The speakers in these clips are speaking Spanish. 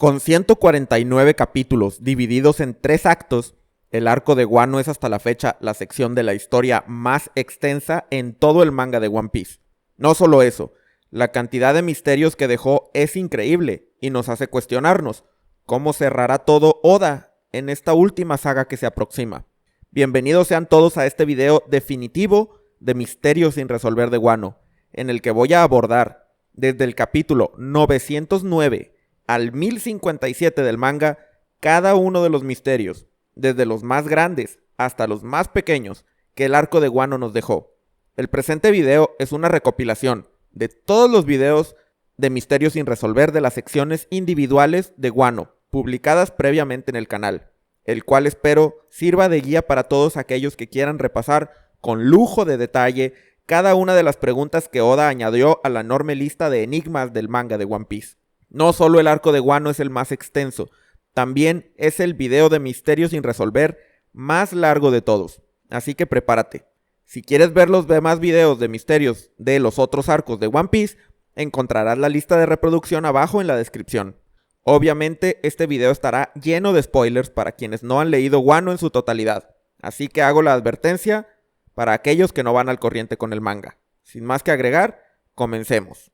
Con 149 capítulos divididos en 3 actos, el arco de Wano es hasta la fecha la sección de la historia más extensa en todo el manga de One Piece. No solo eso, la cantidad de misterios que dejó es increíble y nos hace cuestionarnos cómo cerrará todo Oda en esta última saga que se aproxima. Bienvenidos sean todos a este video definitivo de misterios sin resolver de Wano, en el que voy a abordar desde el capítulo 909 al 1057 del manga cada uno de los misterios, desde los más grandes hasta los más pequeños, que el arco de Wano nos dejó. El presente video es una recopilación de todos los videos de misterios sin resolver de las secciones individuales de Wano, publicadas previamente en el canal, el cual espero sirva de guía para todos aquellos que quieran repasar con lujo de detalle cada una de las preguntas que Oda añadió a la enorme lista de enigmas del manga de One Piece. No solo el arco de Wano es el más extenso, también es el video de misterios sin resolver más largo de todos, así que prepárate. Si quieres ver los demás videos de misterios de los otros arcos de One Piece, encontrarás la lista de reproducción abajo en la descripción. Obviamente este video estará lleno de spoilers para quienes no han leído Wano en su totalidad, así que hago la advertencia para aquellos que no van al corriente con el manga. Sin más que agregar, comencemos.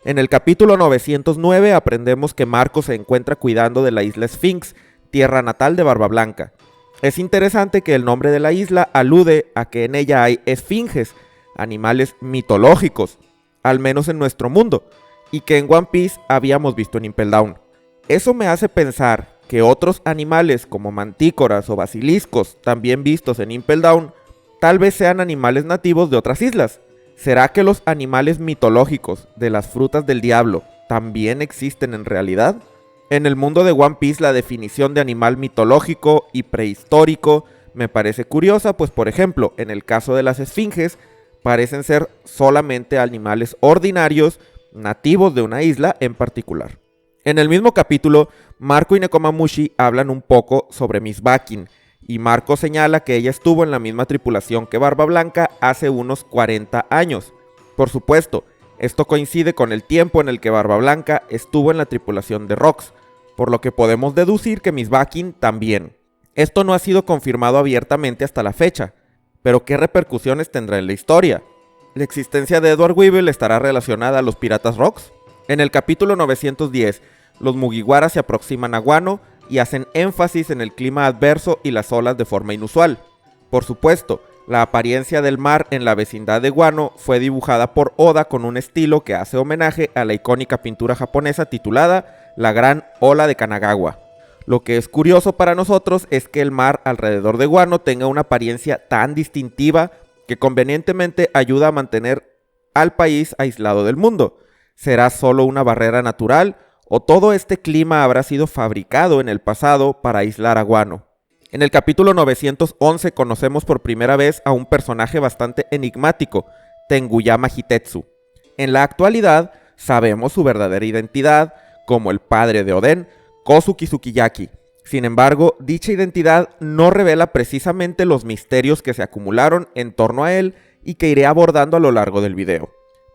En el capítulo 909 aprendemos que Marco se encuentra cuidando de la isla Sphinx, tierra natal de Barba Blanca. Es interesante que el nombre de la isla alude a que en ella hay esfinges, animales mitológicos, al menos en nuestro mundo, y que en One Piece habíamos visto en Impel Down. Eso me hace pensar que otros animales como mantícoras o basiliscos, también vistos en Impel Down, tal vez sean animales nativos de otras islas. ¿Será que los animales mitológicos de las frutas del diablo también existen en realidad? En el mundo de One Piece la definición de animal mitológico y prehistórico me parece curiosa, pues por ejemplo, en el caso de las esfinges, parecen ser solamente animales ordinarios nativos de una isla en particular. En el mismo capítulo, Marco y Nekomamushi hablan un poco sobre Miss Bakin, y Marco señala que ella estuvo en la misma tripulación que Barba Blanca hace unos 40 años. Por supuesto, esto coincide con el tiempo en el que Barba Blanca estuvo en la tripulación de Rox, por lo que podemos deducir que Miss Bakin también. Esto no ha sido confirmado abiertamente hasta la fecha, pero ¿qué repercusiones tendrá en la historia? ¿La existencia de Edward Weevil estará relacionada a los piratas Rox? En el capítulo 910, los Mugiwara se aproximan a Wano y hacen énfasis en el clima adverso y las olas de forma inusual. Por supuesto, la apariencia del mar en la vecindad de Wano fue dibujada por Oda con un estilo que hace homenaje a la icónica pintura japonesa titulada La Gran Ola de Kanagawa. Lo que es curioso para nosotros es que el mar alrededor de Wano tenga una apariencia tan distintiva que convenientemente ayuda a mantener al país aislado del mundo. ¿Será solo una barrera natural o todo este clima habrá sido fabricado en el pasado para aislar a Wano? En el capítulo 911 conocemos por primera vez a un personaje bastante enigmático, Tenguyama Hitetsu. En la actualidad sabemos su verdadera identidad como el padre de Oden, Kozuki Sukiyaki. Sin embargo, dicha identidad no revela precisamente los misterios que se acumularon en torno a él y que iré abordando a lo largo del video.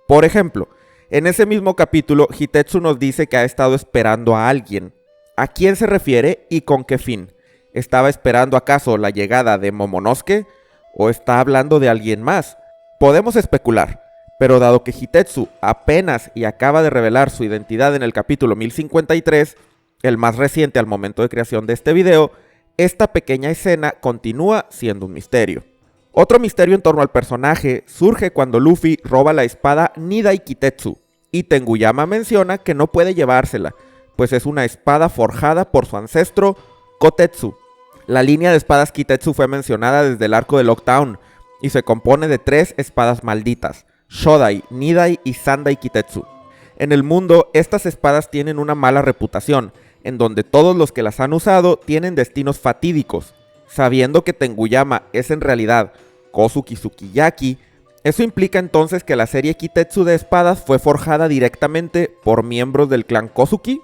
Por ejemplo, en ese mismo capítulo, Hitetsu nos dice que ha estado esperando a alguien. ¿A quién se refiere y con qué fin? ¿Estaba esperando acaso la llegada de Momonosuke? ¿O está hablando de alguien más? Podemos especular, pero dado que Hitetsu apenas y acaba de revelar su identidad en el capítulo 1053, el más reciente al momento de creación de este video, esta pequeña escena continúa siendo un misterio. Otro misterio en torno al personaje surge cuando Luffy roba la espada Nidai Kitetsu, y Tenguyama menciona que no puede llevársela, pues es una espada forjada por su ancestro Kotetsu. La línea de espadas Kitetsu fue mencionada desde el arco de Lockdown, y se compone de 3 espadas malditas, Shodai, Nidai y Sandai Kitetsu. En el mundo, estas espadas tienen una mala reputación, en donde todos los que las han usado tienen destinos fatídicos. Sabiendo que Tenguyama es en realidad Kozuki Sukiyaki, eso implica entonces que la serie Kitetsu de espadas fue forjada directamente por miembros del clan Kozuki.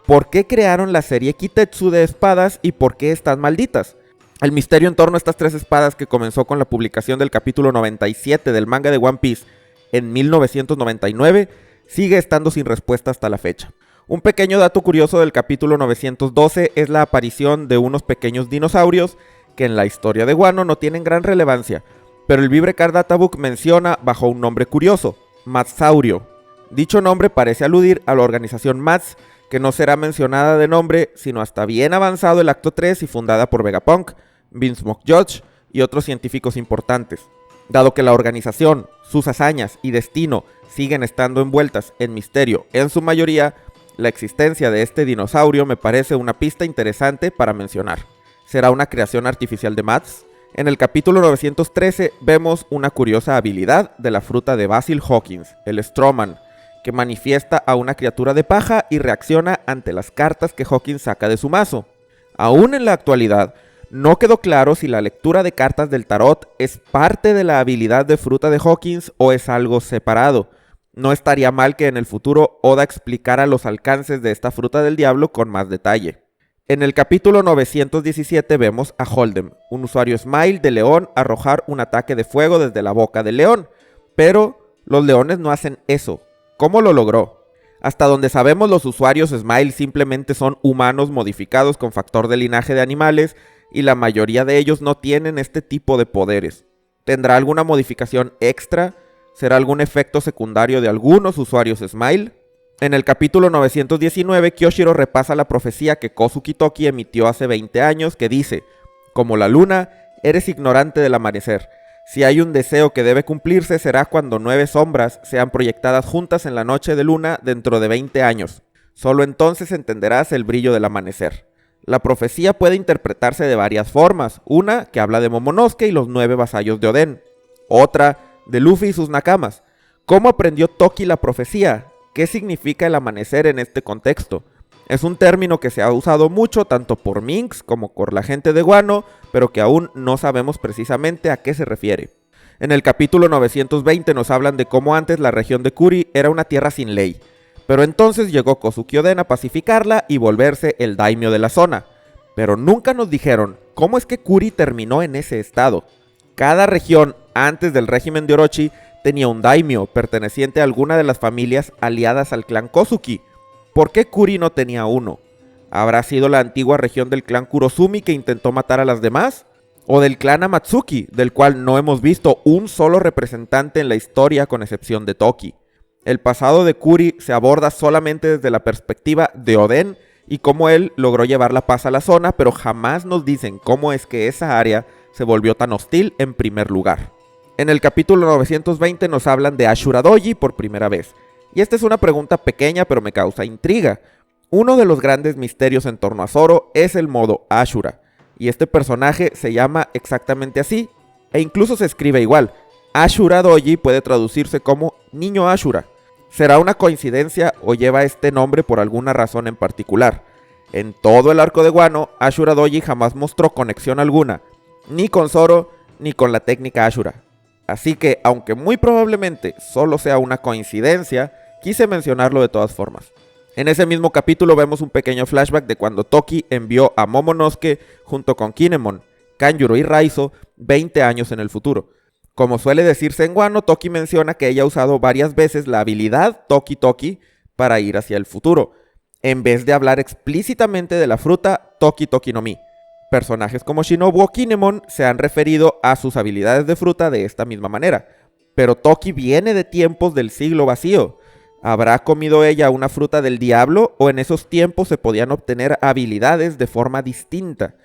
¿Por qué crearon la serie Kitetsu de espadas y por qué están malditas? El misterio en torno a estas 3 espadas, que comenzó con la publicación del capítulo 97 del manga de One Piece en 1999, sigue estando sin respuesta hasta la fecha. Un pequeño dato curioso del capítulo 912 es la aparición de unos pequeños dinosaurios que en la historia de Wano no tienen gran relevancia, pero el Vibrecard Card Databook menciona bajo un nombre curioso, Matsaurio. Dicho nombre parece aludir a la organización Mats, que no será mencionada de nombre sino hasta bien avanzado el acto 3 y fundada por Vegapunk, Vince McGeorge y otros científicos importantes. Dado que la organización, sus hazañas y destino siguen estando envueltas en misterio en su mayoría, la existencia de este dinosaurio me parece una pista interesante para mencionar. ¿Será una creación artificial de Mats? En el capítulo 913 vemos una curiosa habilidad de la fruta de Basil Hawkins, el Stroman, que manifiesta a una criatura de paja y reacciona ante las cartas que Hawkins saca de su mazo. Aún en la actualidad, no quedó claro si la lectura de cartas del tarot es parte de la habilidad de fruta de Hawkins o es algo separado. No estaría mal que en el futuro Oda explicara los alcances de esta fruta del diablo con más detalle. En el capítulo 917 vemos a Hold'em, un usuario Smile de león, arrojar un ataque de fuego desde la boca del león. Pero los leones no hacen eso. ¿Cómo lo logró? Hasta donde sabemos, los usuarios Smile simplemente son humanos modificados con factor de linaje de animales y la mayoría de ellos no tienen este tipo de poderes. ¿Tendrá alguna modificación extra? ¿Será algún efecto secundario de algunos usuarios Smile? En el capítulo 919, Kyoshiro repasa la profecía que Kozuki Toki emitió hace 20 años que dice: como la luna, eres ignorante del amanecer. Si hay un deseo que debe cumplirse, será cuando 9 sombras sean proyectadas juntas en la noche de luna dentro de 20 años. Solo entonces entenderás el brillo del amanecer. La profecía puede interpretarse de varias formas. Una, que habla de Momonosuke y los 9 vasallos de Oden. Otra, de Luffy y sus nakamas. ¿Cómo aprendió Toki la profecía? ¿Qué significa el amanecer en este contexto? Es un término que se ha usado mucho tanto por Minks como por la gente de Wano, pero que aún no sabemos precisamente a qué se refiere. En el capítulo 920 nos hablan de cómo antes la región de Kuri era una tierra sin ley, pero entonces llegó Kozuki Oden a pacificarla y volverse el daimyo de la zona. Pero nunca nos dijeron cómo es que Kuri terminó en ese estado. Cada región antes del régimen de Orochi tenía un daimyo perteneciente a alguna de las familias aliadas al clan Kozuki. ¿Por qué Kuri no tenía uno? ¿Habrá sido la antigua región del clan Kurosumi que intentó matar a las demás? ¿O del clan Amatsuki, del cual no hemos visto un solo representante en la historia con excepción de Toki? El pasado de Kuri se aborda solamente desde la perspectiva de Oden y cómo él logró llevar la paz a la zona, pero jamás nos dicen cómo es que esa área se volvió tan hostil en primer lugar. En el capítulo 920 nos hablan de Ashura Doji por primera vez. Y esta es una pregunta pequeña pero me causa intriga. Uno de los grandes misterios en torno a Zoro es el modo Ashura. Y este personaje se llama exactamente así. E incluso se escribe igual. Ashura Doji puede traducirse como Niño Ashura. ¿Será una coincidencia o lleva este nombre por alguna razón en particular? En todo el arco de Wano, Ashura Doji jamás mostró conexión alguna, ni con Zoro ni con la técnica Ashura. Así que, aunque muy probablemente solo sea una coincidencia, quise mencionarlo de todas formas. En ese mismo capítulo vemos un pequeño flashback de cuando Toki envió a Momonosuke junto con Kinemon, Kanjuro y Raizo 20 años en el futuro. Como suele decirse en Wano, Toki menciona que ella ha usado varias veces la habilidad Toki Toki para ir hacia el futuro, en vez de hablar explícitamente de la fruta Toki Toki no Mi. Personajes como Shinobu o Kinemon se han referido a sus habilidades de fruta de esta misma manera, pero Toki viene de tiempos del siglo vacío. ¿Habrá comido ella una fruta del diablo o en esos tiempos se podían obtener habilidades de forma distinta?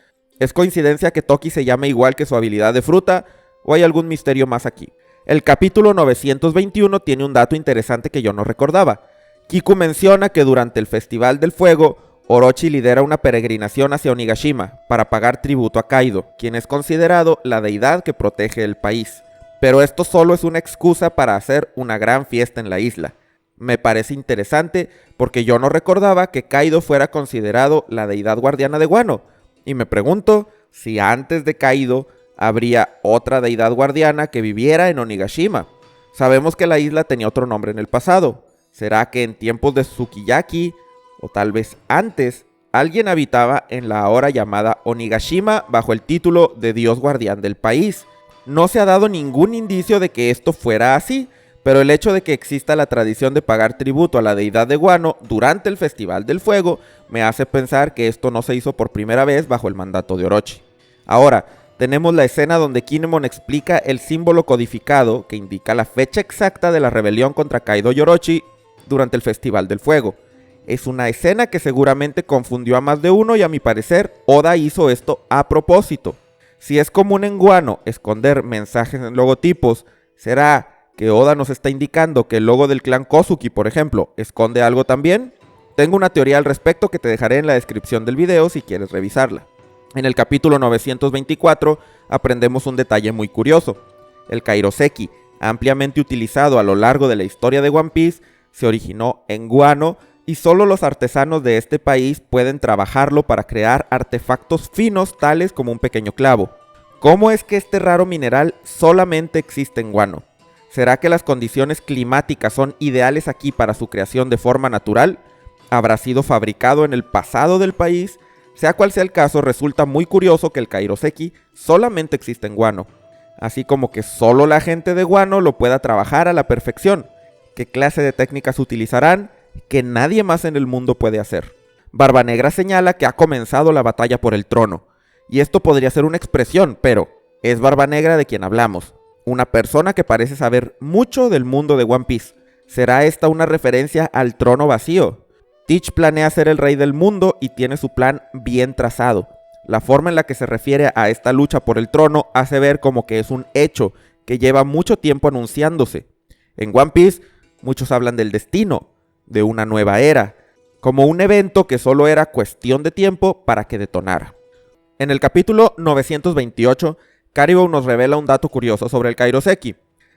¿Es coincidencia que Toki se llame igual que su habilidad de fruta o hay algún misterio más aquí? El capítulo 921 tiene un dato interesante que yo no recordaba. Kiku menciona que durante el Festival del Fuego, Orochi lidera una peregrinación hacia Onigashima para pagar tributo a Kaido, quien es considerado la deidad que protege el país. Pero esto solo es una excusa para hacer una gran fiesta en la isla. Me parece interesante porque yo no recordaba que Kaido fuera considerado la deidad guardiana de Wano. Y me pregunto si antes de Kaido habría otra deidad guardiana que viviera en Onigashima. Sabemos que la isla tenía otro nombre en el pasado. ¿Será que en tiempos de Sukiyaki, o tal vez antes, alguien habitaba en la ahora llamada Onigashima bajo el título de dios guardián del país? No se ha dado ningún indicio de que esto fuera así, Pero el hecho de que exista la tradición de pagar tributo a la deidad de Wano durante el Festival del Fuego me hace pensar que esto no se hizo por primera vez bajo el mandato de Orochi. Ahora, tenemos la escena donde Kinemon explica el símbolo codificado que indica la fecha exacta de la rebelión contra Kaido y Orochi durante el Festival del Fuego. Es una escena que seguramente confundió a más de uno y a mi parecer Oda hizo esto a propósito. Si es común en Wano esconder mensajes en logotipos, ¿será que Oda nos está indicando que el logo del clan Kozuki, por ejemplo, esconde algo también? Tengo una teoría al respecto que te dejaré en la descripción del video si quieres revisarla. En el capítulo 924 aprendemos un detalle muy curioso. El Kairoseki, ampliamente utilizado a lo largo de la historia de One Piece, se originó en Wano y solo los artesanos de este país pueden trabajarlo para crear artefactos finos tales como un pequeño clavo. ¿Cómo es que este raro mineral solamente existe en Wano? ¿Será que las condiciones climáticas son ideales aquí para su creación de forma natural? ¿Habrá sido fabricado en el pasado del país? Sea cual sea el caso, resulta muy curioso que el Kairoseki solamente existe en Wano, así como que solo la gente de Wano lo pueda trabajar a la perfección. ¿Qué clase de técnicas utilizarán que nadie más en el mundo puede hacer? Barba Negra señala que ha comenzado la batalla por el trono, y esto podría ser una expresión, pero es Barba Negra de quien hablamos, una persona que parece saber mucho del mundo de One Piece. ¿Será esta una referencia al trono vacío? Teach planea ser el rey del mundo y tiene su plan bien trazado. La forma en la que se refiere a esta lucha por el trono hace ver como que es un hecho que lleva mucho tiempo anunciándose. En One Piece, muchos hablan del destino, de una nueva era, como un evento que solo era cuestión de tiempo para que detonara. En el capítulo 928, Caribou nos revela un dato curioso sobre el Kairoseki.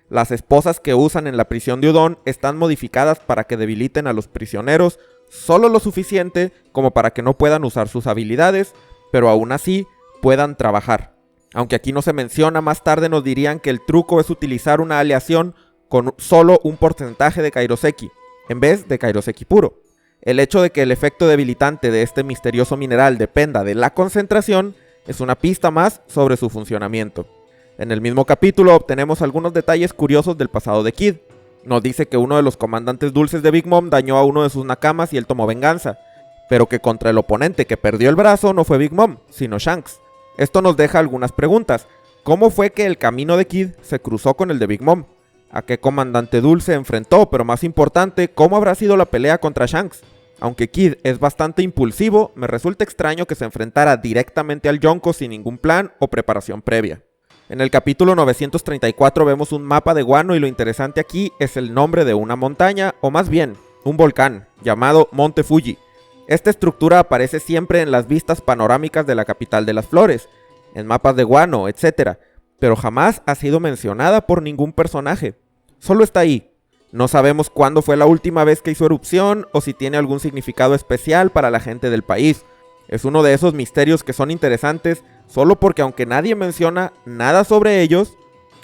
Las esposas que usan en la prisión de Udon están modificadas para que debiliten a los prisioneros solo lo suficiente como para que no puedan usar sus habilidades, pero aún así puedan trabajar. Aunque aquí no se menciona, más tarde nos dirían que el truco es utilizar una aleación con solo un porcentaje de Kairoseki, en vez de Kairoseki puro. El hecho de que el efecto debilitante de este misterioso mineral dependa de la concentración es una pista más sobre su funcionamiento. En el mismo capítulo obtenemos algunos detalles curiosos del pasado de Kid. Nos dice que uno de los comandantes dulces de Big Mom dañó a uno de sus nakamas y él tomó venganza, pero que contra el oponente que perdió el brazo no fue Big Mom, sino Shanks. Esto nos deja algunas preguntas. ¿Cómo fue que el camino de Kid se cruzó con el de Big Mom? ¿A qué comandante dulce enfrentó? Pero más importante, ¿cómo habrá sido la pelea contra Shanks? Aunque Kid es bastante impulsivo, me resulta extraño que se enfrentara directamente al Yonko sin ningún plan o preparación previa. En el capítulo 934 vemos un mapa de Wano y lo interesante aquí es el nombre de una montaña, o más bien, un volcán, llamado Monte Fuji. Esta estructura aparece siempre en las vistas panorámicas de la capital de las flores, en mapas de Wano, etc., pero jamás ha sido mencionada por ningún personaje. Solo está ahí. No sabemos cuándo fue la última vez que hizo erupción o si tiene algún significado especial para la gente del país. Es uno de esos misterios que son interesantes solo porque aunque nadie menciona nada sobre ellos,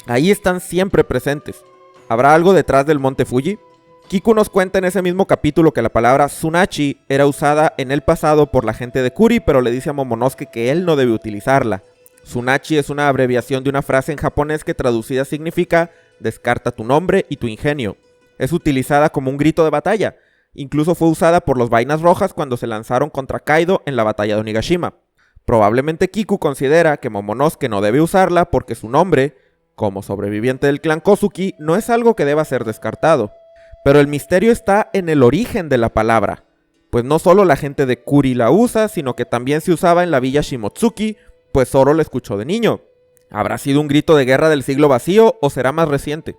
ahí están siempre presentes. ¿Habrá algo detrás del Monte Fuji? Kiku nos cuenta en ese mismo capítulo que la palabra Tsunachi era usada en el pasado por la gente de Kuri, pero le dice a Momonosuke que él no debe utilizarla. Tsunachi es una abreviación de una frase en japonés que traducida significa descarta tu nombre y tu ingenio. Es utilizada como un grito de batalla. Incluso fue usada por los Vainas Rojas cuando se lanzaron contra Kaido en la batalla de Onigashima. Probablemente Kiku considera que Momonosuke no debe usarla porque su nombre, como sobreviviente del clan Kozuki, no es algo que deba ser descartado. Pero el misterio está en el origen de la palabra, pues no solo la gente de Kuri la usa, sino que también se usaba en la villa Shimotsuki, pues Zoro la escuchó de niño. ¿Habrá sido un grito de guerra del siglo vacío o será más reciente?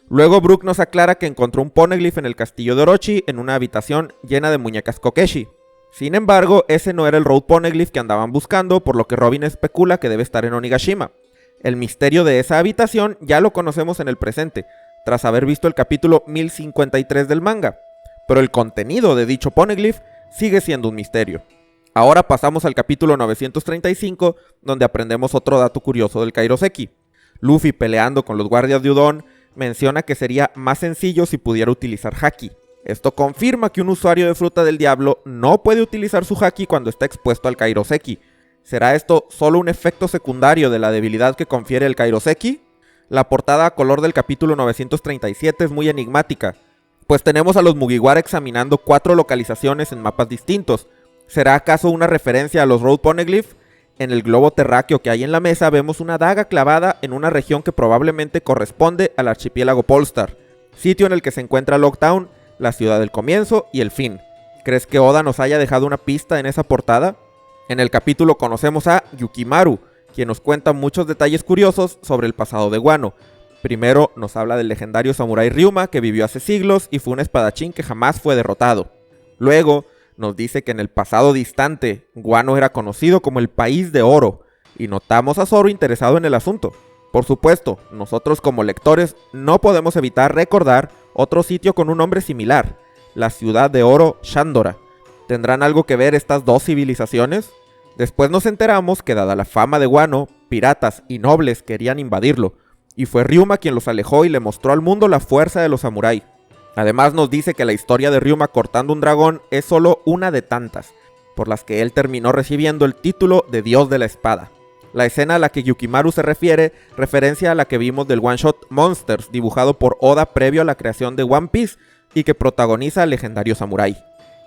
Luego Brook nos aclara que encontró un poneglyph en el castillo de Orochi en una habitación llena de muñecas Kokeshi. Sin embargo, ese no era el Road Poneglyph que andaban buscando, por lo que Robin especula que debe estar en Onigashima. El misterio de esa habitación ya lo conocemos en el presente, tras haber visto el capítulo 1053 del manga, pero el contenido de dicho poneglyph sigue siendo un misterio. Ahora pasamos al capítulo 935, donde aprendemos otro dato curioso del Kairoseki. Luffy, peleando con los guardias de Udon, menciona que sería más sencillo si pudiera utilizar Haki. Esto confirma que un usuario de fruta del diablo no puede utilizar su Haki cuando está expuesto al Kairoseki. ¿Será esto solo un efecto secundario de la debilidad que confiere el Kairoseki? La portada a color del capítulo 937 es muy enigmática, pues tenemos a los Mugiwara examinando 4 localizaciones en mapas distintos. ¿Será acaso una referencia a los Road Poneglyph? En el globo terráqueo que hay en la mesa vemos una daga clavada en una región que probablemente corresponde al archipiélago Polestar, sitio en el que se encuentra Lockdown, la ciudad del comienzo y el fin. ¿Crees que Oda nos haya dejado una pista en esa portada? En el capítulo conocemos a Yukimaru, quien nos cuenta muchos detalles curiosos sobre el pasado de Wano. Primero nos habla del legendario samurái Ryuma, que vivió hace siglos y fue un espadachín que jamás fue derrotado. Luego nos dice que en el pasado distante, Wano era conocido como el País de Oro, y notamos a Zoro interesado en el asunto. Por supuesto, nosotros como lectores no podemos evitar recordar otro sitio con un nombre similar, la ciudad de oro Shandora. ¿Tendrán algo que ver estas dos civilizaciones? Después nos enteramos que, dada la fama de Wano, piratas y nobles querían invadirlo, y fue Ryuma quien los alejó y le mostró al mundo la fuerza de los samurái. Además nos dice que la historia de Ryuma cortando un dragón es solo una de tantas, por las que él terminó recibiendo el título de Dios de la Espada. La escena a la que Yukimaru se refiere, referencia a la que vimos del one shot Monsters, dibujado por Oda previo a la creación de One Piece y que protagoniza al legendario samurái.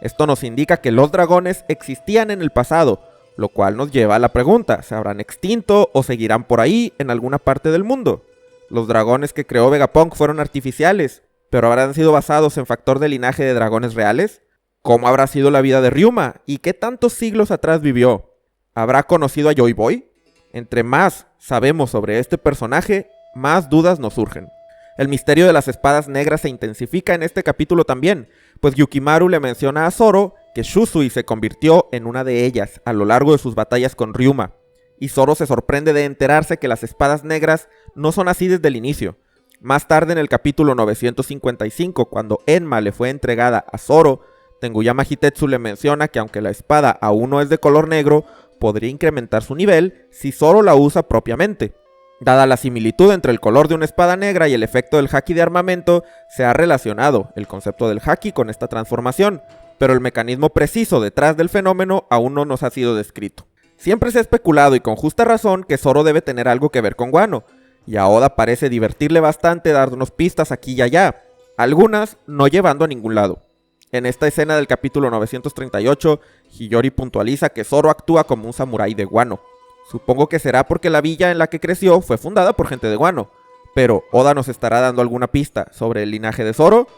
Esto nos indica que los dragones existían en el pasado, lo cual nos lleva a la pregunta: ¿se habrán extinto o seguirán por ahí en alguna parte del mundo? Los dragones que creó Vegapunk fueron artificiales, pero ¿habrán sido basados en factor de linaje de dragones reales? ¿Cómo habrá sido la vida de Ryuma? ¿Y qué tantos siglos atrás vivió? ¿Habrá conocido a Joy Boy? Entre más sabemos sobre este personaje, más dudas nos surgen. El misterio de las espadas negras se intensifica en este capítulo también, pues Yukimaru le menciona a Zoro que Shusui se convirtió en una de ellas a lo largo de sus batallas con Ryuma, y Zoro se sorprende de enterarse que las espadas negras no son así desde el inicio. Más tarde en el capítulo 955, cuando Enma le fue entregada a Zoro, Tenguyama Hitetsu le menciona que aunque la espada aún no es de color negro, podría incrementar su nivel si Zoro la usa propiamente. Dada la similitud entre el color de una espada negra y el efecto del haki de armamento, se ha relacionado el concepto del haki con esta transformación, pero el mecanismo preciso detrás del fenómeno aún no nos ha sido descrito. Siempre se ha especulado, y con justa razón, que Zoro debe tener algo que ver con Wano, y a Oda parece divertirle bastante darnos pistas aquí y allá, algunas no llevando a ningún lado. En esta escena del capítulo 938, Hiyori puntualiza que Zoro actúa como un samurái de Wano. Supongo que será porque la villa en la que creció fue fundada por gente de Wano, pero ¿Oda nos estará dando alguna pista sobre el linaje de Zoro?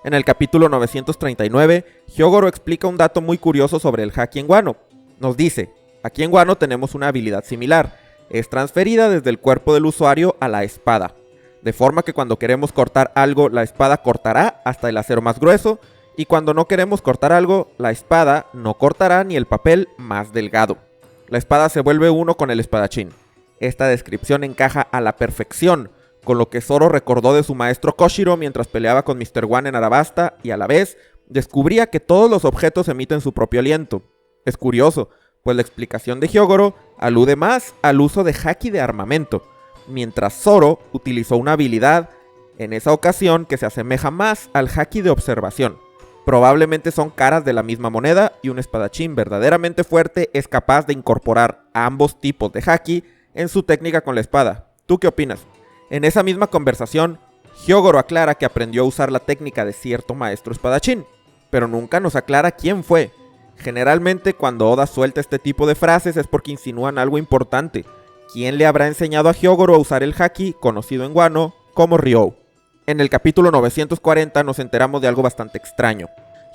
En el capítulo 939, Hyogoro explica un dato muy curioso sobre el haki en Wano. Nos dice: aquí en Wano tenemos una habilidad similar, es transferida desde el cuerpo del usuario a la espada, de forma que cuando queremos cortar algo, la espada cortará hasta el acero más grueso, y cuando no queremos cortar algo, la espada no cortará ni el papel más delgado. La espada se vuelve uno con el espadachín. Esta descripción encaja a la perfección con lo que Zoro recordó de su maestro Koshiro mientras peleaba con Mr. One en Arabasta, y a la vez descubría que todos los objetos emiten su propio aliento. Es curioso, pues la explicación de Hyogoro alude más al uso de haki de armamento, mientras Zoro utilizó una habilidad en esa ocasión que se asemeja más al haki de observación. Probablemente son caras de la misma moneda, y un espadachín verdaderamente fuerte es capaz de incorporar ambos tipos de haki en su técnica con la espada. ¿Tú qué opinas? En esa misma conversación, Hyogoro aclara que aprendió a usar la técnica de cierto maestro espadachín, pero nunca nos aclara quién fue. Generalmente cuando Oda suelta este tipo de frases es porque insinúan algo importante. ¿Quién le habrá enseñado a Hyogoro a usar el haki, conocido en Wano como Ryou? En el capítulo 940 nos enteramos de algo bastante extraño.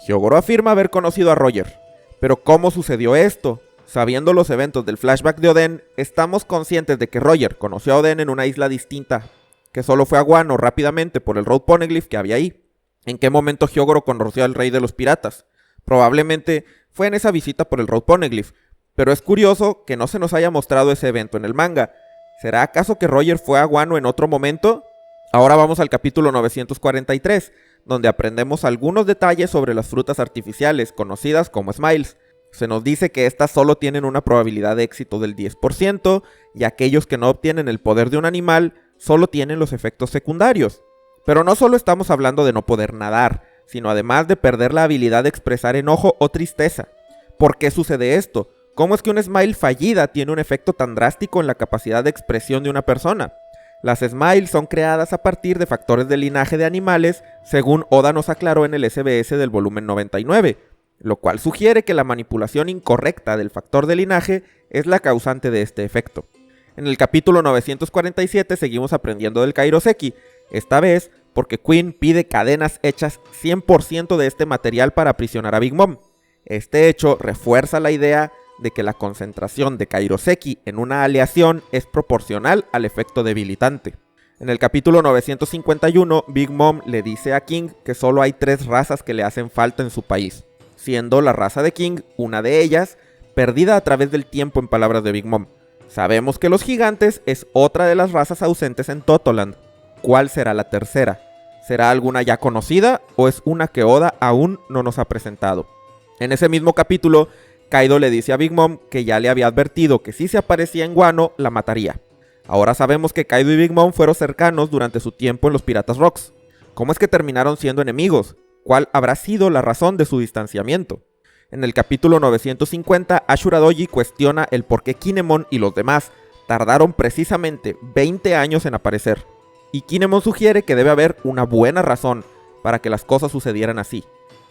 Hyogoro afirma haber conocido a Roger. Pero ¿cómo sucedió esto? Sabiendo los eventos del flashback de Oden, estamos conscientes de que Roger conoció a Oden en una isla distinta, que solo fue a Wano rápidamente por el Road Poneglyph que había ahí. ¿En qué momento Hyogoro conoció al rey de los piratas? Probablemente fue en esa visita por el Road Poneglyph, pero es curioso que no se nos haya mostrado ese evento en el manga. ¿Será acaso que Roger fue a Wano en otro momento? Ahora vamos al capítulo 943, donde aprendemos algunos detalles sobre las frutas artificiales, conocidas como Smiles. Se nos dice que estas solo tienen una probabilidad de éxito del 10%, y aquellos que no obtienen el poder de un animal solo tienen los efectos secundarios. Pero no solo estamos hablando de no poder nadar, sino además de perder la habilidad de expresar enojo o tristeza. ¿Por qué sucede esto? ¿Cómo es que una Smile fallida tiene un efecto tan drástico en la capacidad de expresión de una persona? Las Smile son creadas a partir de factores de linaje de animales, según Oda nos aclaró en el SBS del volumen 99, lo cual sugiere que la manipulación incorrecta del factor de linaje es la causante de este efecto. En el capítulo 947 seguimos aprendiendo del Kairoseki, esta vez porque Queen pide cadenas hechas 100% de este material para aprisionar a Big Mom. Este hecho refuerza la idea de que la concentración de Kairoseki en una aleación es proporcional al efecto debilitante. En el capítulo 951, Big Mom le dice a King que solo hay 3 razas que le hacen falta en su país, siendo la raza de King una de ellas, perdida a través del tiempo en palabras de Big Mom. Sabemos que los gigantes es otra de las razas ausentes en Totoland. ¿Cuál será la tercera? ¿Será alguna ya conocida o es una que Oda aún no nos ha presentado? En ese mismo capítulo, Kaido le dice a Big Mom que ya le había advertido que si se aparecía en Wano, la mataría. Ahora sabemos que Kaido y Big Mom fueron cercanos durante su tiempo en los Piratas Rocks. ¿Cómo es que terminaron siendo enemigos? ¿Cuál habrá sido la razón de su distanciamiento? En el capítulo 950, Ashura Doji cuestiona el por qué Kinemon y los demás tardaron precisamente 20 años en aparecer. Y Kinemon sugiere que debe haber una buena razón para que las cosas sucedieran así.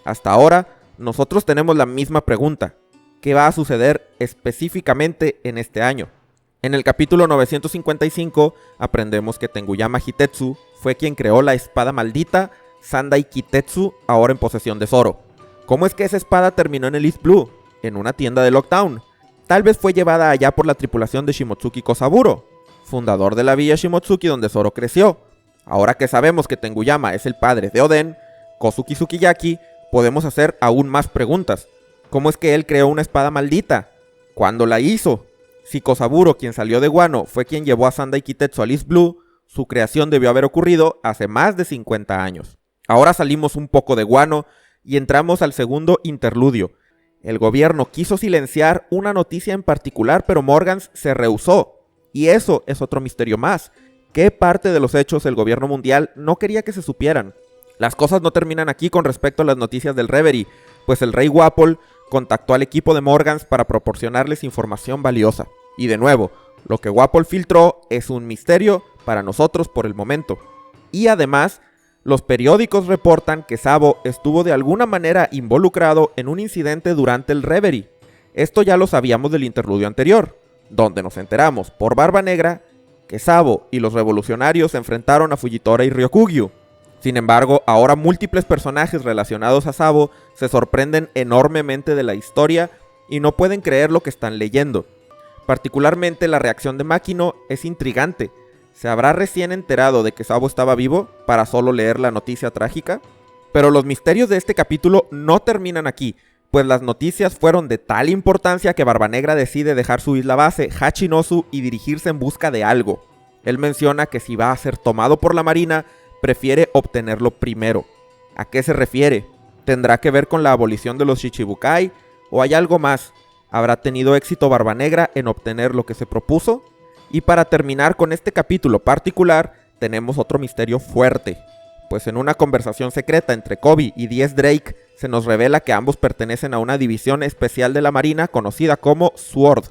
Hasta ahora, nosotros tenemos la misma pregunta. ¿Qué va a suceder específicamente en este año? En el capítulo 955 aprendemos que Tenguyama Hitetsu fue quien creó la espada maldita Sandai Kitetsu, ahora en posesión de Zoro. ¿Cómo es que esa espada terminó en el East Blue? En una tienda de Lockdown. Tal vez fue llevada allá por la tripulación de Shimotsuki Kosaburo, fundador de la villa Shimotsuki donde Zoro creció. Ahora que sabemos que Tenguyama es el padre de Oden, Kozuki Sukiyaki, podemos hacer aún más preguntas. ¿Cómo es que él creó una espada maldita? ¿Cuándo la hizo? Si Kosaburo, quien salió de Wano, fue quien llevó a Sandai Kitetsu al East Blue, su creación debió haber ocurrido hace más de 50 años. Ahora salimos un poco de Wano y entramos al segundo interludio. El gobierno quiso silenciar una noticia en particular, pero Morgans se rehusó. Y eso es otro misterio más. ¿Qué parte de los hechos el gobierno mundial no quería que se supieran? Las cosas no terminan aquí con respecto a las noticias del Reverie, pues el rey Wapol contactó al equipo de Morgans para proporcionarles información valiosa. Y de nuevo, lo que Wapol filtró es un misterio para nosotros por el momento. Y además, los periódicos reportan que Sabo estuvo de alguna manera involucrado en un incidente durante el Reverie. Esto ya lo sabíamos del interludio anterior, donde nos enteramos por Barba Negra que Sabo y los revolucionarios se enfrentaron a Fujitora y Ryokugyu. Sin embargo, ahora múltiples personajes relacionados a Sabo se sorprenden enormemente de la historia y no pueden creer lo que están leyendo. Particularmente la reacción de Makino es intrigante. ¿Se habrá recién enterado de que Sabo estaba vivo para solo leer la noticia trágica? Pero los misterios de este capítulo no terminan aquí, pues las noticias fueron de tal importancia que Barba Negra decide dejar su isla base, Hachinosu, y dirigirse en busca de algo. Él menciona que si va a ser tomado por la marina, prefiere obtenerlo primero. ¿A qué se refiere? ¿Tendrá que ver con la abolición de los Shichibukai? ¿O hay algo más? ¿Habrá tenido éxito Barba Negra en obtener lo que se propuso? Y para terminar con este capítulo particular, tenemos otro misterio fuerte. Pues en una conversación secreta entre Kobe y 10 Drake, se nos revela que ambos pertenecen a una división especial de la Marina conocida como SWORD.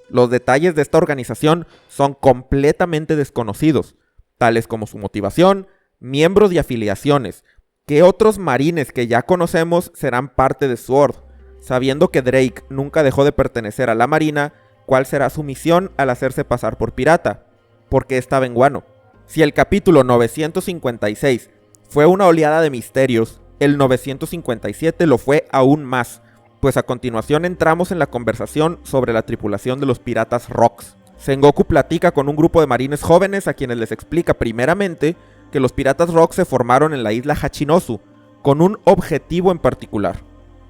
Los detalles de esta organización son completamente desconocidos, tales como su motivación, miembros y afiliaciones. ¿Qué otros marines que ya conocemos serán parte de SWORD? Sabiendo que Drake nunca dejó de pertenecer a la Marina, ¿cuál será su misión al hacerse pasar por pirata? ¿Por qué estaba en Wano? Si el capítulo 956 fue una oleada de misterios, el 957 lo fue aún más, pues a continuación entramos en la conversación sobre la tripulación de los Piratas Rocks. Sengoku platica con un grupo de marines jóvenes a quienes les explica primeramente que los Piratas Rocks se formaron en la isla Hachinosu, con un objetivo en particular.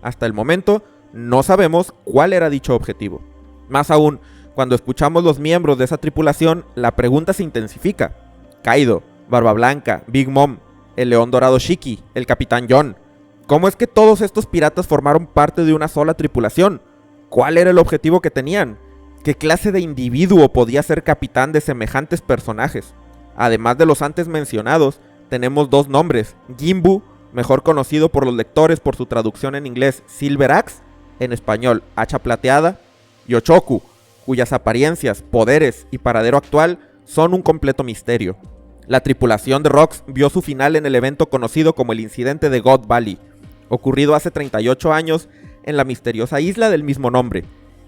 Hasta el momento, no sabemos cuál era dicho objetivo. Más aún, cuando escuchamos los miembros de esa tripulación, la pregunta se intensifica. Kaido, Barba Blanca, Big Mom, el León Dorado Shiki, el Capitán John. ¿Cómo es que todos estos piratas formaron parte de una sola tripulación? ¿Cuál era el objetivo que tenían? ¿Qué clase de individuo podía ser capitán de semejantes personajes? Además de los antes mencionados, tenemos dos nombres, Ginbu, mejor conocido por los lectores por su traducción en inglés Silver Axe, en español Hacha Plateada, y Ochoku, cuyas apariencias, poderes y paradero actual son un completo misterio. La tripulación de Rox vio su final en el evento conocido como el incidente de God Valley, ocurrido hace 38 años en la misteriosa isla del mismo nombre,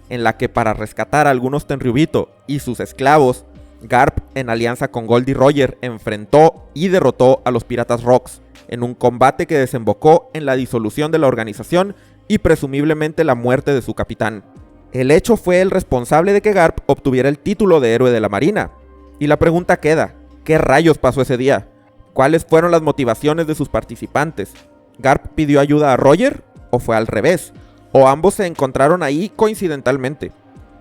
en la que para rescatar a algunos Tenryubito y sus esclavos, Garp, en alianza con Goldie Roger, enfrentó y derrotó a los piratas Rox en un combate que desembocó en la disolución de la organización y presumiblemente la muerte de su capitán. El hecho fue el responsable de que Garp obtuviera el título de héroe de la marina. Y la pregunta queda, ¿qué rayos pasó ese día? ¿Cuáles fueron las motivaciones de sus participantes? ¿Garp pidió ayuda a Roger? ¿O fue al revés? ¿O ambos se encontraron ahí coincidentalmente?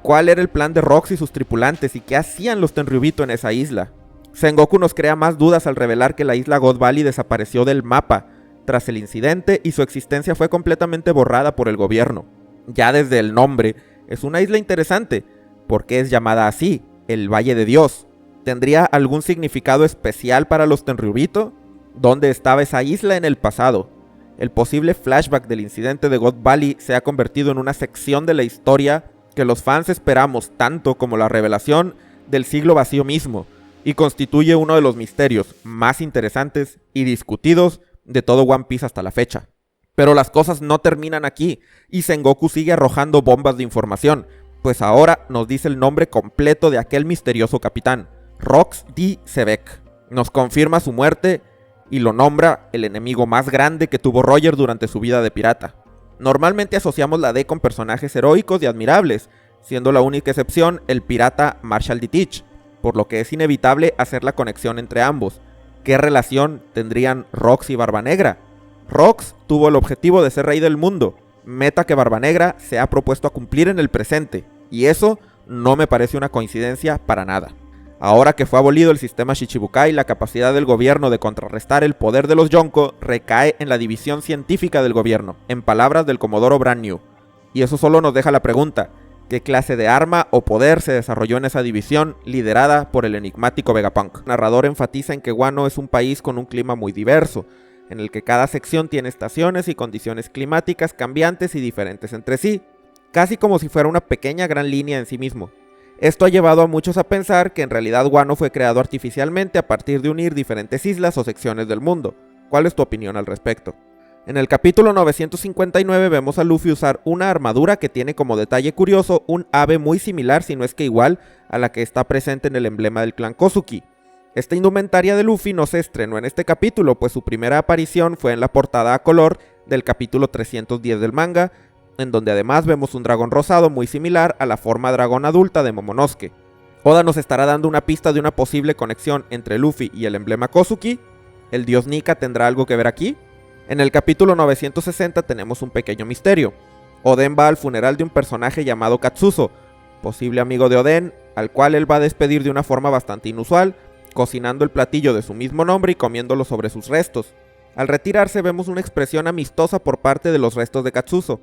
¿Cuál era el plan de Rox y sus tripulantes y qué hacían los Tenryubito en esa isla? Sengoku nos crea más dudas al revelar que la isla God Valley desapareció del mapa tras el incidente y su existencia fue completamente borrada por el gobierno. Ya desde el nombre, es una isla interesante, porque es llamada así, el Valle de Dios. ¿Tendría algún significado especial para los Tenryubito? ¿Dónde estaba esa isla en el pasado? El posible flashback del incidente de God Valley se ha convertido en una sección de la historia que los fans esperamos tanto como la revelación del siglo vacío mismo, y constituye uno de los misterios más interesantes y discutidos de todo One Piece hasta la fecha. Pero las cosas no terminan aquí, y Sengoku sigue arrojando bombas de información, pues ahora nos dice el nombre completo de aquel misterioso capitán, Rox D. Sebek. Nos confirma su muerte y lo nombra el enemigo más grande que tuvo Roger durante su vida de pirata. Normalmente asociamos la D con personajes heroicos y admirables, siendo la única excepción el pirata Marshall D. Teach, por lo que es inevitable hacer la conexión entre ambos. ¿Qué relación tendrían Rox y Barba Negra? Rox tuvo el objetivo de ser rey del mundo, meta que Barba Negra se ha propuesto a cumplir en el presente, y eso no me parece una coincidencia para nada. Ahora que fue abolido el sistema Shichibukai, la capacidad del gobierno de contrarrestar el poder de los Yonko recae en la división científica del gobierno, en palabras del Comodoro Brand New. Y eso solo nos deja la pregunta, ¿qué clase de arma o poder se desarrolló en esa división liderada por el enigmático Vegapunk? El narrador enfatiza en que Wano es un país con un clima muy diverso, en el que cada sección tiene estaciones y condiciones climáticas cambiantes y diferentes entre sí, casi como si fuera una pequeña gran línea en sí mismo. Esto ha llevado a muchos a pensar que en realidad Wano fue creado artificialmente a partir de unir diferentes islas o secciones del mundo. ¿Cuál es tu opinión al respecto? En el capítulo 959 vemos a Luffy usar una armadura que tiene como detalle curioso un ave muy similar, si no es que igual, a la que está presente en el emblema del clan Kozuki. Esta indumentaria de Luffy no se estrenó en este capítulo, pues su primera aparición fue en la portada a color del capítulo 310 del manga, en donde además vemos un dragón rosado muy similar a la forma dragón adulta de Momonosuke. Oda nos estará dando una pista de una posible conexión entre Luffy y el emblema Kozuki. ¿El dios Nika tendrá algo que ver aquí? En el capítulo 960 tenemos un pequeño misterio. Oden va al funeral de un personaje llamado Katsuzo, posible amigo de Oden, al cual él va a despedir de una forma bastante inusual, cocinando el platillo de su mismo nombre y comiéndolo sobre sus restos. Al retirarse vemos una expresión amistosa por parte de los restos de Katsuzo.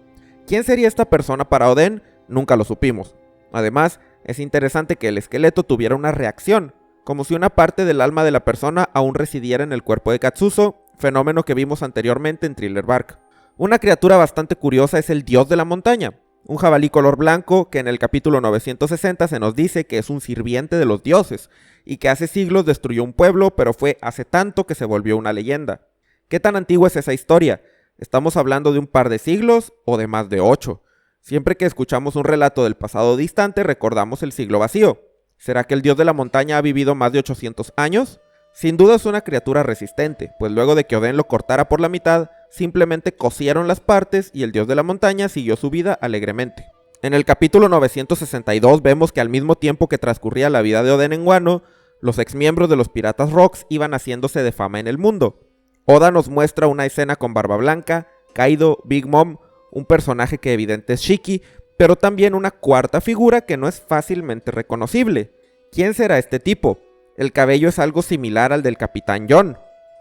¿Quién sería esta persona para Oden? Nunca lo supimos. Además, es interesante que el esqueleto tuviera una reacción, como si una parte del alma de la persona aún residiera en el cuerpo de Katsuzo, fenómeno que vimos anteriormente en Thriller Bark. Una criatura bastante curiosa es el dios de la montaña, un jabalí color blanco que en el capítulo 960 se nos dice que es un sirviente de los dioses, y que hace siglos destruyó un pueblo, pero fue hace tanto que se volvió una leyenda. ¿Qué tan antigua es esa historia? ¿Estamos hablando de un par de siglos o de más de 8? Siempre que escuchamos un relato del pasado distante recordamos el siglo vacío. ¿Será que el dios de la montaña ha vivido más de 800 años? Sin duda es una criatura resistente, pues luego de que Oden lo cortara por la mitad, simplemente cosieron las partes y el dios de la montaña siguió su vida alegremente. En el capítulo 962 vemos que al mismo tiempo que transcurría la vida de Oden en Wano, los exmiembros de los piratas Rox iban haciéndose de fama en el mundo. Oda nos muestra una escena con Barba Blanca, Kaido, Big Mom, un personaje que evidente es Shiki, pero también una cuarta figura que no es fácilmente reconocible. ¿Quién será este tipo? El cabello es algo similar al del Capitán John,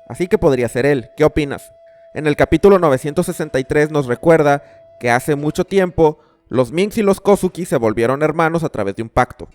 así que podría ser él. ¿Qué opinas? En el capítulo 963 nos recuerda que hace mucho tiempo los Minks y los Kozuki se volvieron hermanos a través de un pacto.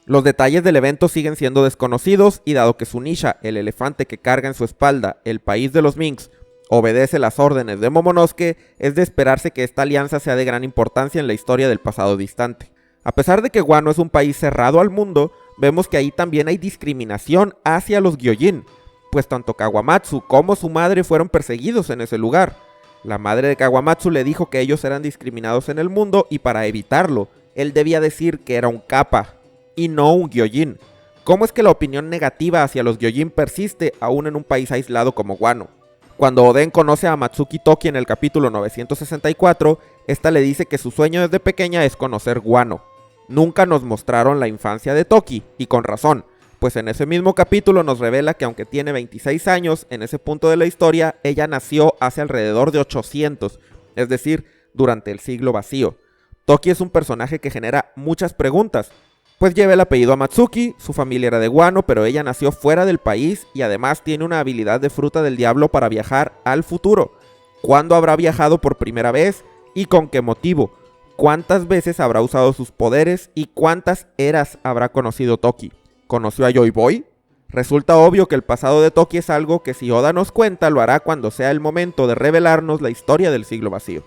Los detalles del evento siguen siendo desconocidos y dado que Zunisha, el elefante que carga en su espalda el país de los Minks, obedece las órdenes de Momonosuke, es de esperarse que esta alianza sea de gran importancia en la historia del pasado distante. A pesar de que Wano es un país cerrado al mundo, vemos que ahí también hay discriminación hacia los Gyojin, pues tanto Kawamatsu como su madre fueron perseguidos en ese lugar. La madre de Kawamatsu le dijo que ellos eran discriminados en el mundo y para evitarlo, él debía decir que era un kappa y no un Gyojin. ¿Cómo es que la opinión negativa hacia los Gyojin persiste aún en un país aislado como Wano? Cuando Oden conoce a Matsuki Toki en el capítulo 964, esta le dice que su sueño desde pequeña es conocer Wano. Nunca nos mostraron la infancia de Toki, y con razón, pues en ese mismo capítulo nos revela que aunque tiene 26 años, en ese punto de la historia, ella nació hace alrededor de 800, es decir, durante el siglo vacío. Toki es un personaje que genera muchas preguntas, pues lleva el apellido Amatsuki, su familia era de Wano, pero ella nació fuera del país y además tiene una habilidad de fruta del diablo para viajar al futuro. ¿Cuándo habrá viajado por primera vez y con qué motivo? ¿Cuántas veces habrá usado sus poderes y cuántas eras habrá conocido Toki? ¿Conoció a Joy Boy? Resulta obvio que el pasado de Toki es algo que si Oda nos cuenta lo hará cuando sea el momento de revelarnos la historia del siglo vacío.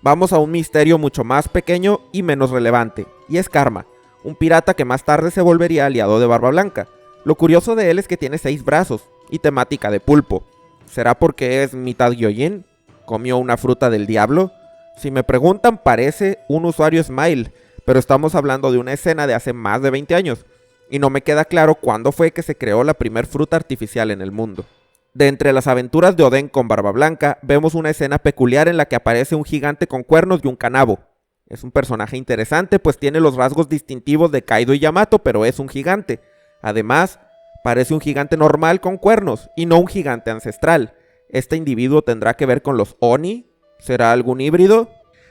Vamos a un misterio mucho más pequeño y menos relevante, y es Karma, un pirata que más tarde se volvería aliado de Barba Blanca. Lo curioso de él es que tiene 6 brazos y temática de pulpo. ¿Será porque es mitad Gyojin? ¿Comió una fruta del diablo? Si me preguntan, parece un usuario Smile, pero estamos hablando de una escena de hace más de 20 años, y no me queda claro cuándo fue que se creó la primer fruta artificial en el mundo. De entre las aventuras de Oden con Barba Blanca, vemos una escena peculiar en la que aparece un gigante con cuernos y un kanabo. Es un personaje interesante, pues tiene los rasgos distintivos de Kaido y Yamato, pero es un gigante. Además, parece un gigante normal con cuernos, y no un gigante ancestral. ¿Este individuo tendrá que ver con los Oni? ¿Será algún híbrido?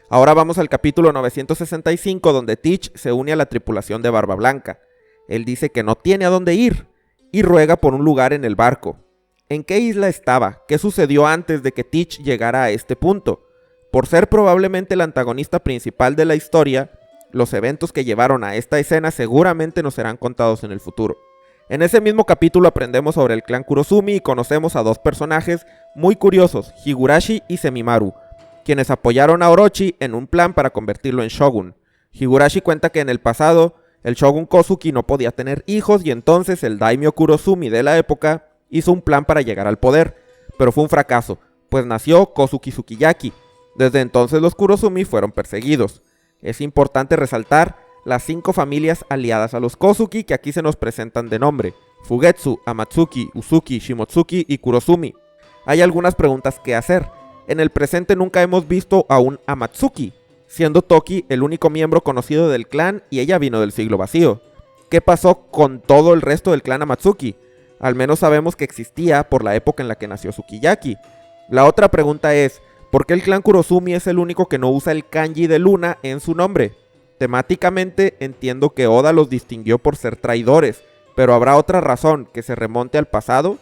Ahora vamos al capítulo 965, donde Teach se une a la tripulación de Barba Blanca. Él dice que no tiene a dónde ir, y ruega por un lugar en el barco. ¿En qué isla estaba? ¿Qué sucedió antes de que Teach llegara a este punto? Por ser probablemente el antagonista principal de la historia, los eventos que llevaron a esta escena seguramente nos serán contados en el futuro. En ese mismo capítulo aprendemos sobre el clan Kurosumi y conocemos a 2 personajes muy curiosos, Higurashi y Semimaru, quienes apoyaron a Orochi en un plan para convertirlo en shogun. Higurashi cuenta que en el pasado, el shogun Kozuki no podía tener hijos y entonces el daimyo Kurosumi de la época hizo un plan para llegar al poder, pero fue un fracaso, pues nació Kozuki Sukiyaki. Desde entonces los Kurosumi fueron perseguidos. Es importante resaltar las 5 familias aliadas a los Kozuki que aquí se nos presentan de nombre: Fugetsu, Amatsuki, Uzuki, Shimotsuki y Kurosumi. Hay algunas preguntas que hacer. En el presente nunca hemos visto a un Amatsuki, siendo Toki el único miembro conocido del clan y ella vino del siglo vacío. ¿Qué pasó con todo el resto del clan Amatsuki? Al menos sabemos que existía por la época en la que nació Sukiyaki. La otra pregunta es: ¿por qué el clan Kurosumi es el único que no usa el kanji de luna en su nombre? Temáticamente entiendo que Oda los distinguió por ser traidores, pero ¿habrá otra razón que se remonte al pasado?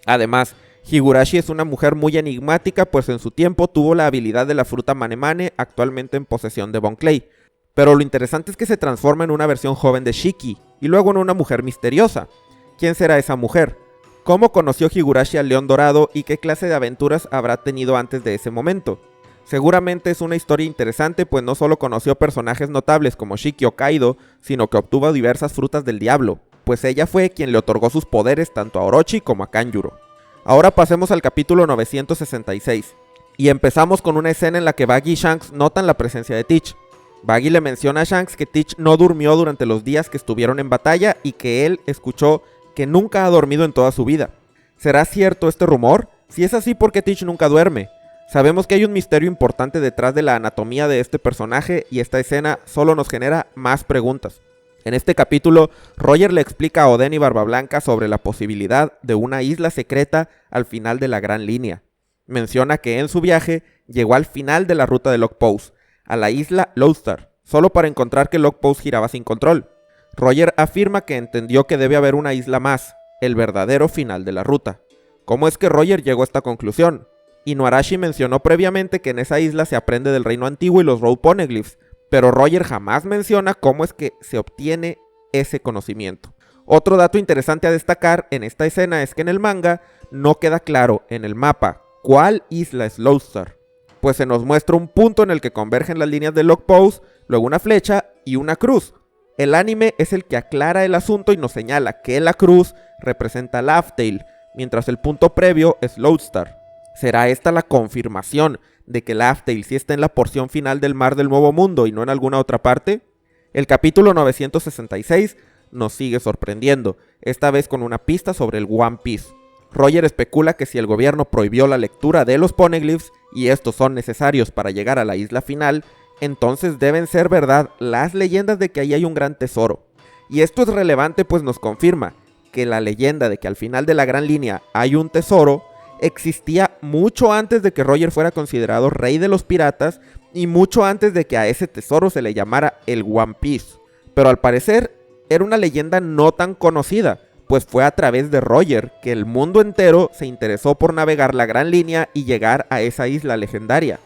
Además, Higurashi es una mujer muy enigmática, pues en su tiempo tuvo la habilidad de la fruta Mane Mane, actualmente en posesión de Bon Clay. Pero lo interesante es que se transforma en una versión joven de Shiki, y luego en una mujer misteriosa. ¿Quién será esa mujer? ¿Cómo conoció Higurashi al León Dorado y qué clase de aventuras habrá tenido antes de ese momento? Seguramente es una historia interesante, pues no solo conoció personajes notables como Shiki o Kaido, sino que obtuvo diversas frutas del diablo, pues ella fue quien le otorgó sus poderes tanto a Orochi como a Kanjuro. Ahora pasemos al capítulo 966, y empezamos con una escena en la que Baggy y Shanks notan la presencia de Teach. Baggy le menciona a Shanks que Teach no durmió durante los días que estuvieron en batalla y que él escuchó que nunca ha dormido en toda su vida. ¿Será cierto este rumor? Si es así, ¿por qué Teach nunca duerme? Sabemos que hay un misterio importante detrás de la anatomía de este personaje y esta escena solo nos genera más preguntas. En este capítulo, Roger le explica a Oden y Barba Blanca sobre la posibilidad de una isla secreta al final de la Gran Línea. Menciona que en su viaje llegó al final de la ruta de Lockpose, a la isla Lowstar, solo para encontrar que Lockpose giraba sin control. Roger afirma que entendió que debe haber una isla más, el verdadero final de la ruta. ¿Cómo es que Roger llegó a esta conclusión? Inuarashi mencionó previamente que en esa isla se aprende del reino antiguo y los Road Poneglyphs, pero Roger jamás menciona cómo es que se obtiene ese conocimiento. Otro dato interesante a destacar en esta escena es que en el manga no queda claro en el mapa cuál isla es Lowstar, pues se nos muestra un punto en el que convergen las líneas de Lockpose, luego una flecha y una cruz, El anime es el que aclara el asunto y nos señala que la cruz representa Laugh Tale, mientras el punto previo es Lodestar. ¿Será esta la confirmación de que Laugh Tale sí está en la porción final del Mar del Nuevo Mundo y no en alguna otra parte? El capítulo 966 nos sigue sorprendiendo, esta vez con una pista sobre el One Piece. Roger especula que si el gobierno prohibió la lectura de los poneglyphs y estos son necesarios para llegar a la isla final, entonces deben ser verdad las leyendas de que ahí hay un gran tesoro. Y esto es relevante pues nos confirma que la leyenda de que al final de la gran línea hay un tesoro existía mucho antes de que Roger fuera considerado rey de los piratas y mucho antes de que a ese tesoro se le llamara el One Piece. Pero al parecer era una leyenda no tan conocida, pues fue a través de Roger que el mundo entero se interesó por navegar la gran línea y llegar a esa isla legendaria.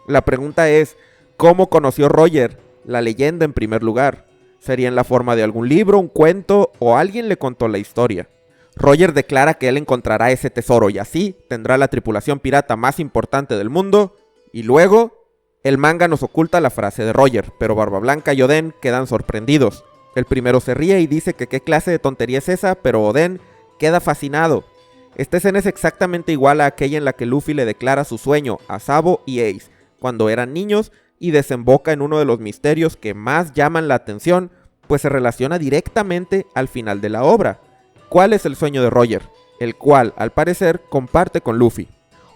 La pregunta es, ¿cómo conoció Roger la leyenda en primer lugar? ¿Sería en la forma de algún libro, un cuento o alguien le contó la historia? Roger declara que él encontrará ese tesoro y así tendrá la tripulación pirata más importante del mundo. Y luego, el manga nos oculta la frase de Roger, pero Barba Blanca y Oden quedan sorprendidos. El primero se ríe y dice que qué clase de tontería es esa, pero Oden queda fascinado. Esta escena es exactamente igual a aquella en la que Luffy le declara su sueño a Sabo y Ace cuando eran niños y desemboca en uno de los misterios que más llaman la atención, pues se relaciona directamente al final de la obra. ¿Cuál es el sueño de Roger? El cual, al parecer, comparte con Luffy.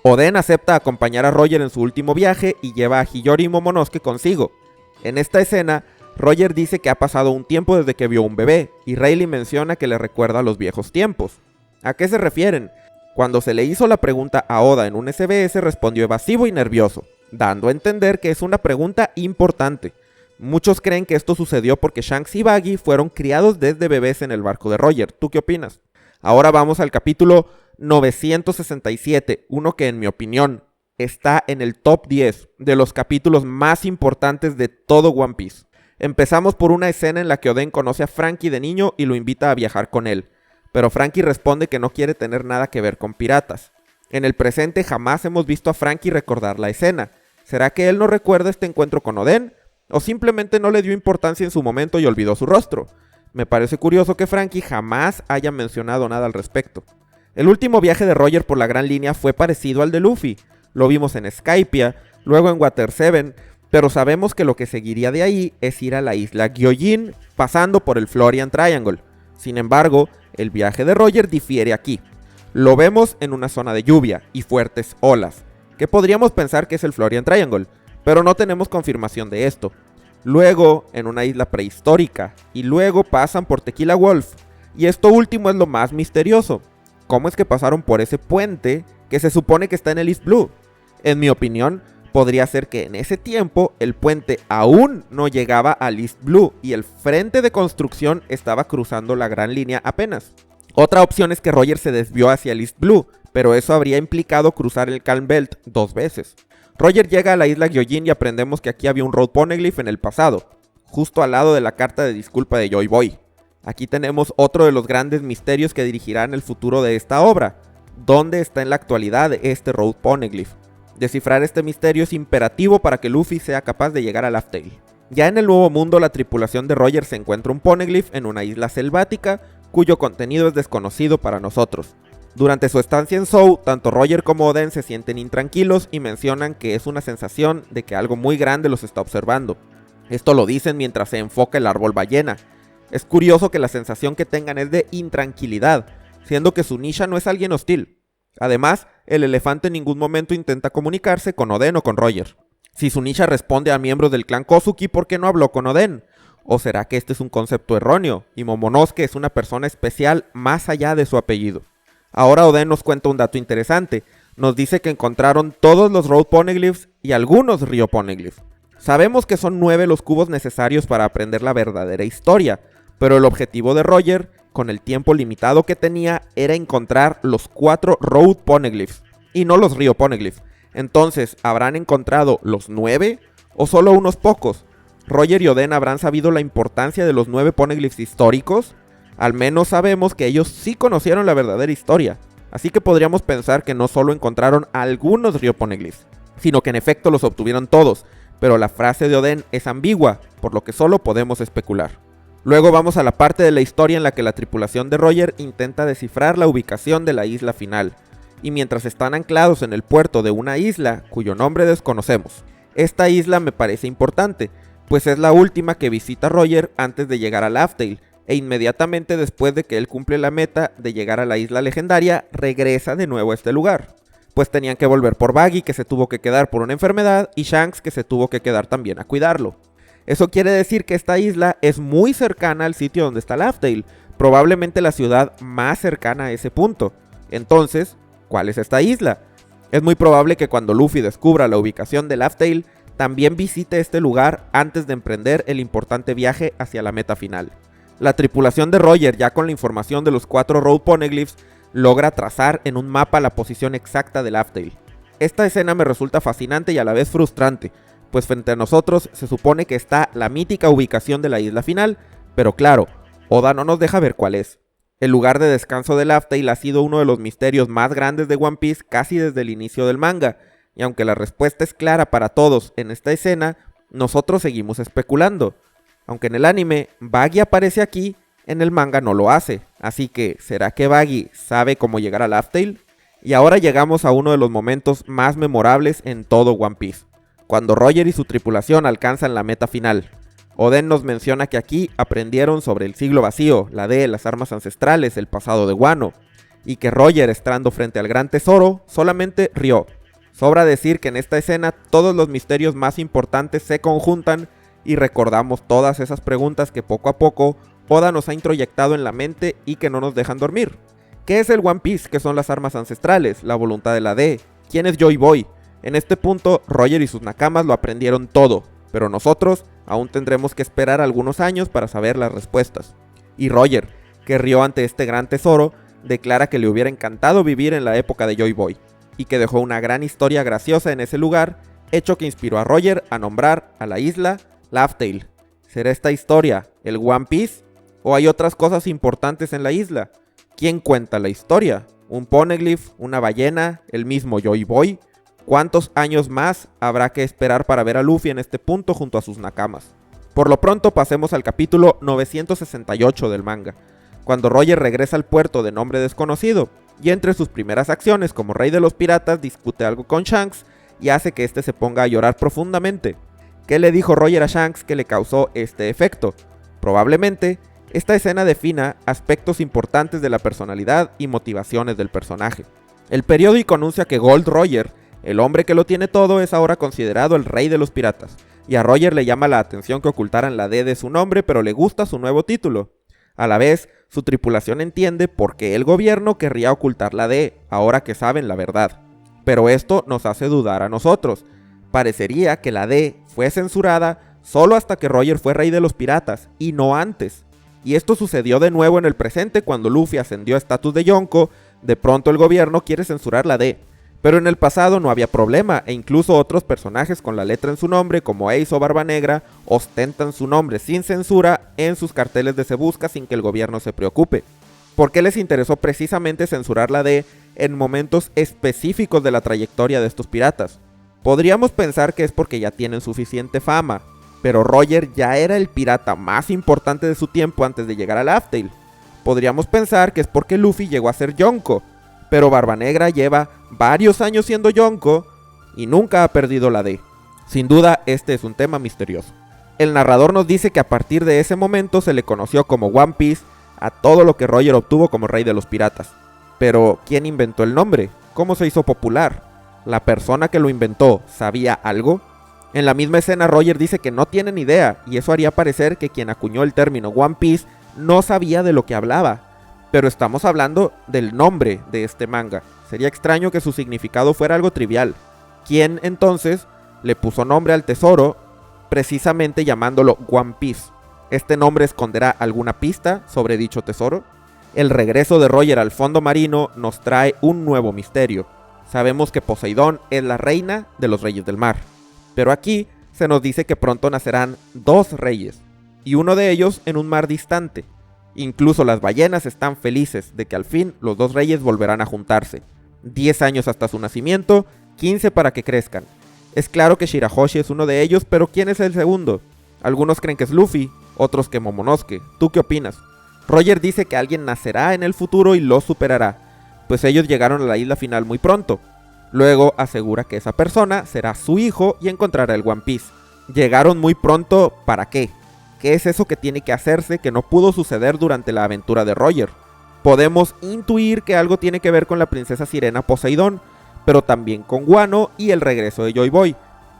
Oden acepta acompañar a Roger en su último viaje y lleva a Hiyori y Momonosuke consigo. En esta escena, Roger dice que ha pasado un tiempo desde que vio un bebé, y Rayleigh menciona que le recuerda a los viejos tiempos. ¿A qué se refieren? Cuando se le hizo la pregunta a Oda en un SBS, respondió evasivo y nervioso, dando a entender que es una pregunta importante. Muchos creen que esto sucedió porque Shanks y Baggy fueron criados desde bebés en el barco de Roger. ¿Tú qué opinas? Ahora vamos al capítulo 967, uno que en mi opinión está en el top 10 de los capítulos más importantes de todo One Piece. Empezamos por una escena en la que Oden conoce a Franky de niño y lo invita a viajar con él, pero Franky responde que no quiere tener nada que ver con piratas. En el presente jamás hemos visto a Franky recordar la escena. ¿Será que él no recuerda este encuentro con Oden? ¿O simplemente no le dio importancia en su momento y olvidó su rostro? Me parece curioso que Franky jamás haya mencionado nada al respecto. El último viaje de Roger por la Gran Línea fue parecido al de Luffy. Lo vimos en Skypiea, luego en Water 7, pero sabemos que lo que seguiría de ahí es ir a la isla Gyojin, pasando por el Florian Triangle. Sin embargo, el viaje de Roger difiere aquí. Lo vemos en una zona de lluvia y fuertes olas, que podríamos pensar que es el Florian Triangle, pero no tenemos confirmación de esto. Luego en una isla prehistórica, y luego pasan por Tequila Wolf, y esto último es lo más misterioso. ¿Cómo es que pasaron por ese puente que se supone que está en el East Blue? En mi opinión, podría ser que en ese tiempo el puente aún no llegaba al East Blue y el frente de construcción estaba cruzando la Gran Línea apenas. Otra opción es que Roger se desvió hacia el East Blue, pero eso habría implicado cruzar el Calm Belt 2 veces. Roger llega a la isla Gyojin y aprendemos que aquí había un Road Poneglyph en el pasado, justo al lado de la carta de disculpa de Joy Boy. Aquí tenemos otro de los grandes misterios que dirigirán el futuro de esta obra. ¿Dónde está en la actualidad este Road Poneglyph? Descifrar este misterio es imperativo para que Luffy sea capaz de llegar a Laugh Tale. Ya en el Nuevo Mundo, la tripulación de Roger se encuentra un Poneglyph en una isla selvática, cuyo contenido es desconocido para nosotros. Durante su estancia en Zou, tanto Roger como Oden se sienten intranquilos y mencionan que es una sensación de que algo muy grande los está observando. Esto lo dicen mientras se enfoca el árbol ballena. Es curioso que la sensación que tengan es de intranquilidad, siendo que Zunisha no es alguien hostil. Además, el elefante en ningún momento intenta comunicarse con Oden o con Roger. Si Zunisha responde a miembros del clan Kozuki, ¿por qué no habló con Oden? ¿O será que este es un concepto erróneo y Momonosuke es una persona especial más allá de su apellido? Ahora Oden nos cuenta un dato interesante. Nos dice que encontraron todos los Road Poneglyphs y algunos Rio Poneglyphs. Sabemos que son 9 los cubos necesarios para aprender la verdadera historia, pero el objetivo de Roger, con el tiempo limitado que tenía, era encontrar los 4 Road Poneglyphs y no los Rio Poneglyphs. Entonces, ¿habrán encontrado los 9 o solo unos pocos? ¿Roger y Oden habrán sabido la importancia de los 9 Poneglyphs históricos? Al menos sabemos que ellos sí conocieron la verdadera historia, así que podríamos pensar que no solo encontraron algunos Rio Poneglyphs, sino que en efecto los obtuvieron todos, pero la frase de Oden es ambigua, por lo que solo podemos especular. Luego vamos a la parte de la historia en la que la tripulación de Roger intenta descifrar la ubicación de la isla final, y mientras están anclados en el puerto de una isla cuyo nombre desconocemos. Esta isla me parece importante, pues es la última que visita Roger antes de llegar a Laughdale, e inmediatamente después de que él cumple la meta de llegar a la isla legendaria, regresa de nuevo a este lugar. Pues tenían que volver por Baggy, que se tuvo que quedar por una enfermedad, y Shanks, que se tuvo que quedar también a cuidarlo. Eso quiere decir que esta isla es muy cercana al sitio donde está Laughdale, probablemente la ciudad más cercana a ese punto. Entonces, ¿cuál es esta isla? Es muy probable que cuando Luffy descubra la ubicación de Laughdale, también visite este lugar antes de emprender el importante viaje hacia la meta final. La tripulación de Roger, ya con la información de los 4 Road Poneglyphs, logra trazar en un mapa la posición exacta de Laughdale. Esta escena me resulta fascinante y a la vez frustrante, pues frente a nosotros se supone que está la mítica ubicación de la isla final, pero claro, Oda no nos deja ver cuál es. El lugar de descanso de Laughdale ha sido uno de los misterios más grandes de One Piece casi desde el inicio del manga, y aunque la respuesta es clara para todos en esta escena, nosotros seguimos especulando. Aunque en el anime Baggy aparece aquí, en el manga no lo hace, así que ¿será que Baggy sabe cómo llegar a Laughdale? Y ahora llegamos a uno de los momentos más memorables en todo One Piece, cuando Roger y su tripulación alcanzan la meta final. Oden nos menciona que aquí aprendieron sobre el siglo vacío, la D, las armas ancestrales, el pasado de Wano, y que Roger, estando frente al gran tesoro, solamente rió. Sobra decir que en esta escena todos los misterios más importantes se conjuntan y recordamos todas esas preguntas que poco a poco Oda nos ha introyectado en la mente y que no nos dejan dormir. ¿Qué es el One Piece? ¿Qué son las armas ancestrales? ¿La voluntad de la D? ¿Quién es Joy Boy? En este punto, Roger y sus nakamas lo aprendieron todo, pero nosotros aún tendremos que esperar algunos años para saber las respuestas. Y Roger, que rió ante este gran tesoro, declara que le hubiera encantado vivir en la época de Joy Boy, y que dejó una gran historia graciosa en ese lugar, hecho que inspiró a Roger a nombrar a la isla Laughdale. ¿Será esta historia el One Piece? ¿O hay otras cosas importantes en la isla? ¿Quién cuenta la historia? ¿Un Poneglyph? ¿Una ballena? ¿El mismo Joy Boy? ¿Cuántos años más habrá que esperar para ver a Luffy en este punto junto a sus nakamas? Por lo pronto pasemos al capítulo 968 del manga, cuando Roger regresa al puerto de nombre desconocido, y entre sus primeras acciones como rey de los piratas discute algo con Shanks y hace que este se ponga a llorar profundamente. ¿Qué le dijo Roger a Shanks que le causó este efecto? Probablemente esta escena defina aspectos importantes de la personalidad y motivaciones del personaje. El periódico anuncia que Gold Roger, el hombre que lo tiene todo, es ahora considerado el rey de los piratas, y a Roger le llama la atención que ocultaran la D de su nombre, pero le gusta su nuevo título. A la vez, su tripulación entiende por qué el gobierno querría ocultar la D, ahora que saben la verdad. Pero esto nos hace dudar a nosotros. Parecería que la D fue censurada solo hasta que Roger fue rey de los piratas, y no antes. Y esto sucedió de nuevo en el presente cuando Luffy ascendió a estatus de Yonko. De pronto el gobierno quiere censurar la D. Pero en el pasado no había problema, e incluso otros personajes con la letra en su nombre, como Ace o Barba Negra, ostentan su nombre sin censura en sus carteles de Se Busca sin que el gobierno se preocupe. ¿Por qué les interesó precisamente censurar la D en momentos específicos de la trayectoria de estos piratas? Podríamos pensar que es porque ya tienen suficiente fama, pero Roger ya era el pirata más importante de su tiempo antes de llegar a Laughdale. Podríamos pensar que es porque Luffy llegó a ser Yonko, pero Barba Negra lleva varios años siendo Yonko y nunca ha perdido la D. Sin duda, este es un tema misterioso. El narrador nos dice que a partir de ese momento se le conoció como One Piece a todo lo que Roger obtuvo como rey de los piratas. Pero, ¿quién inventó el nombre? ¿Cómo se hizo popular? ¿La persona que lo inventó sabía algo? En la misma escena Roger dice que no tiene ni idea, y eso haría parecer que quien acuñó el término One Piece no sabía de lo que hablaba. Pero estamos hablando del nombre de este manga. Sería extraño que su significado fuera algo trivial. ¿Quién entonces le puso nombre al tesoro precisamente llamándolo One Piece? ¿Este nombre esconderá alguna pista sobre dicho tesoro? El regreso de Roger al fondo marino nos trae un nuevo misterio. Sabemos que Poseidón es la reina de los reyes del mar. Pero aquí se nos dice que pronto nacerán 2 reyes, y uno de ellos en un mar distante. Incluso las ballenas están felices de que al fin los 2 reyes volverán a juntarse. 10 años hasta su nacimiento, 15 para que crezcan. Es claro que Shirahoshi es uno de ellos, pero ¿quién es el segundo? Algunos creen que es Luffy, otros que Momonosuke. ¿Tú qué opinas? Roger dice que alguien nacerá en el futuro y lo superará, pues ellos llegaron a la isla final muy pronto. Luego asegura que esa persona será su hijo y encontrará el One Piece. ¿Llegaron muy pronto para qué? ¿Qué es eso que tiene que hacerse que no pudo suceder durante la aventura de Roger? Podemos intuir que algo tiene que ver con la princesa sirena Poseidón, pero también con Wano y el regreso de Joy Boy,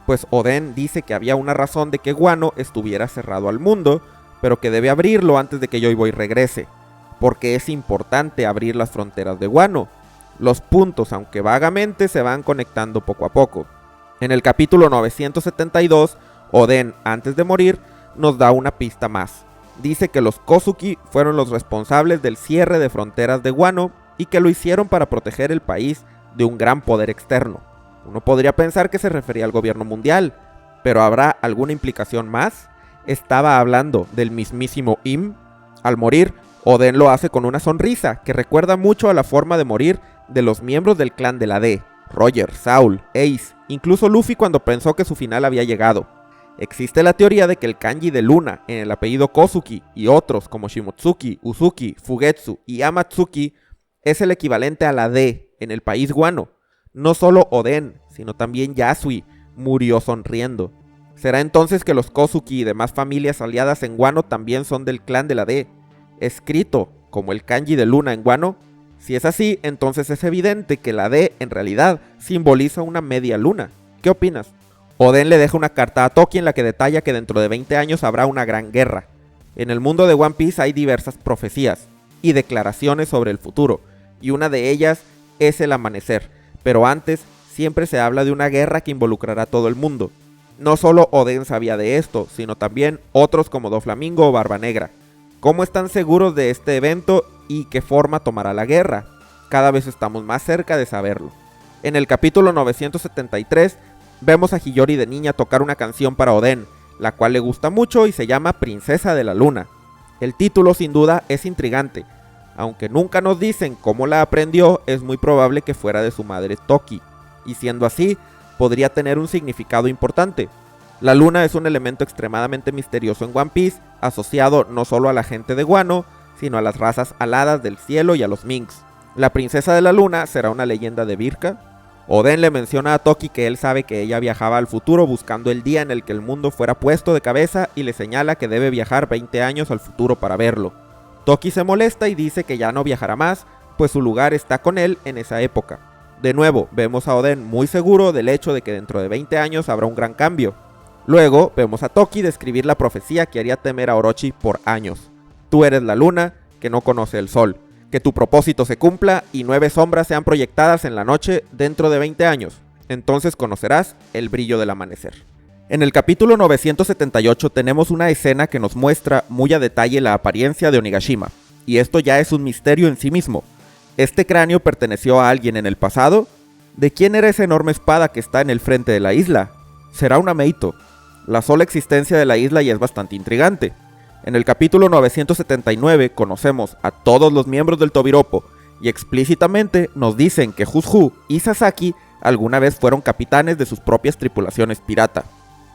pues Oden dice que había una razón de que Wano estuviera cerrado al mundo, pero que debe abrirlo antes de que Joy Boy regrese, porque es importante abrir las fronteras de Wano. Los puntos, aunque vagamente, se van conectando poco a poco. En el capítulo 972, Oden, antes de morir, nos da una pista más. Dice que los Kozuki fueron los responsables del cierre de fronteras de Wano y que lo hicieron para proteger el país de un gran poder externo. Uno podría pensar que se refería al gobierno mundial, pero ¿habrá alguna implicación más? ¿Estaba hablando del mismísimo Im? Al morir, Oden lo hace con una sonrisa que recuerda mucho a la forma de morir de los miembros del clan de la D, Roger, Saul, Ace, incluso Luffy cuando pensó que su final había llegado. Existe la teoría de que el kanji de Luna en el apellido Kozuki y otros como Shimotsuki, Uzuki, Fugetsu y Amatsuki es el equivalente a la D en el país Wano. No solo Oden, sino también Yasui murió sonriendo. ¿Será entonces que los Kozuki y demás familias aliadas en Wano también son del clan de la D, escrito como el kanji de Luna en Wano? Si es así, entonces es evidente que la D en realidad simboliza una media luna. ¿Qué opinas? Oden le deja una carta a Toki en la que detalla que dentro de 20 años habrá una gran guerra. En el mundo de One Piece hay diversas profecías y declaraciones sobre el futuro, y una de ellas es el amanecer, pero antes siempre se habla de una guerra que involucrará a todo el mundo. No solo Oden sabía de esto, sino también otros como Doflamingo o Barba Negra. ¿Cómo están seguros de este evento y qué forma tomará la guerra? Cada vez estamos más cerca de saberlo. En el capítulo 973 vemos a Hiyori de niña tocar una canción para Oden, la cual le gusta mucho y se llama Princesa de la Luna. El título sin duda es intrigante. Aunque nunca nos dicen cómo la aprendió, es muy probable que fuera de su madre Toki, y siendo así, podría tener un significado importante. La luna es un elemento extremadamente misterioso en One Piece, asociado no solo a la gente de Wano, sino a las razas aladas del cielo y a los Minks. La princesa de la luna será una leyenda de Birka. Oden le menciona a Toki que él sabe que ella viajaba al futuro buscando el día en el que el mundo fuera puesto de cabeza y le señala que debe viajar 20 años al futuro para verlo. Toki se molesta y dice que ya no viajará más, pues su lugar está con él en esa época. De nuevo, vemos a Oden muy seguro del hecho de que dentro de 20 años habrá un gran cambio. Luego, vemos a Toki describir la profecía que haría temer a Orochi por años. Tú eres la luna que no conoce el sol. Que tu propósito se cumpla y 9 sombras sean proyectadas en la noche dentro de 20 años. Entonces conocerás el brillo del amanecer. En el capítulo 978 tenemos una escena que nos muestra muy a detalle la apariencia de Onigashima. Y esto ya es un misterio en sí mismo. ¿Este cráneo perteneció a alguien en el pasado? ¿De quién era esa enorme espada que está en el frente de la isla? ¿Será una Meito? La sola existencia de la isla ya es bastante intrigante. En el capítulo 979 conocemos a todos los miembros del Tobiropo y explícitamente nos dicen que Hushu y Sasaki alguna vez fueron capitanes de sus propias tripulaciones pirata.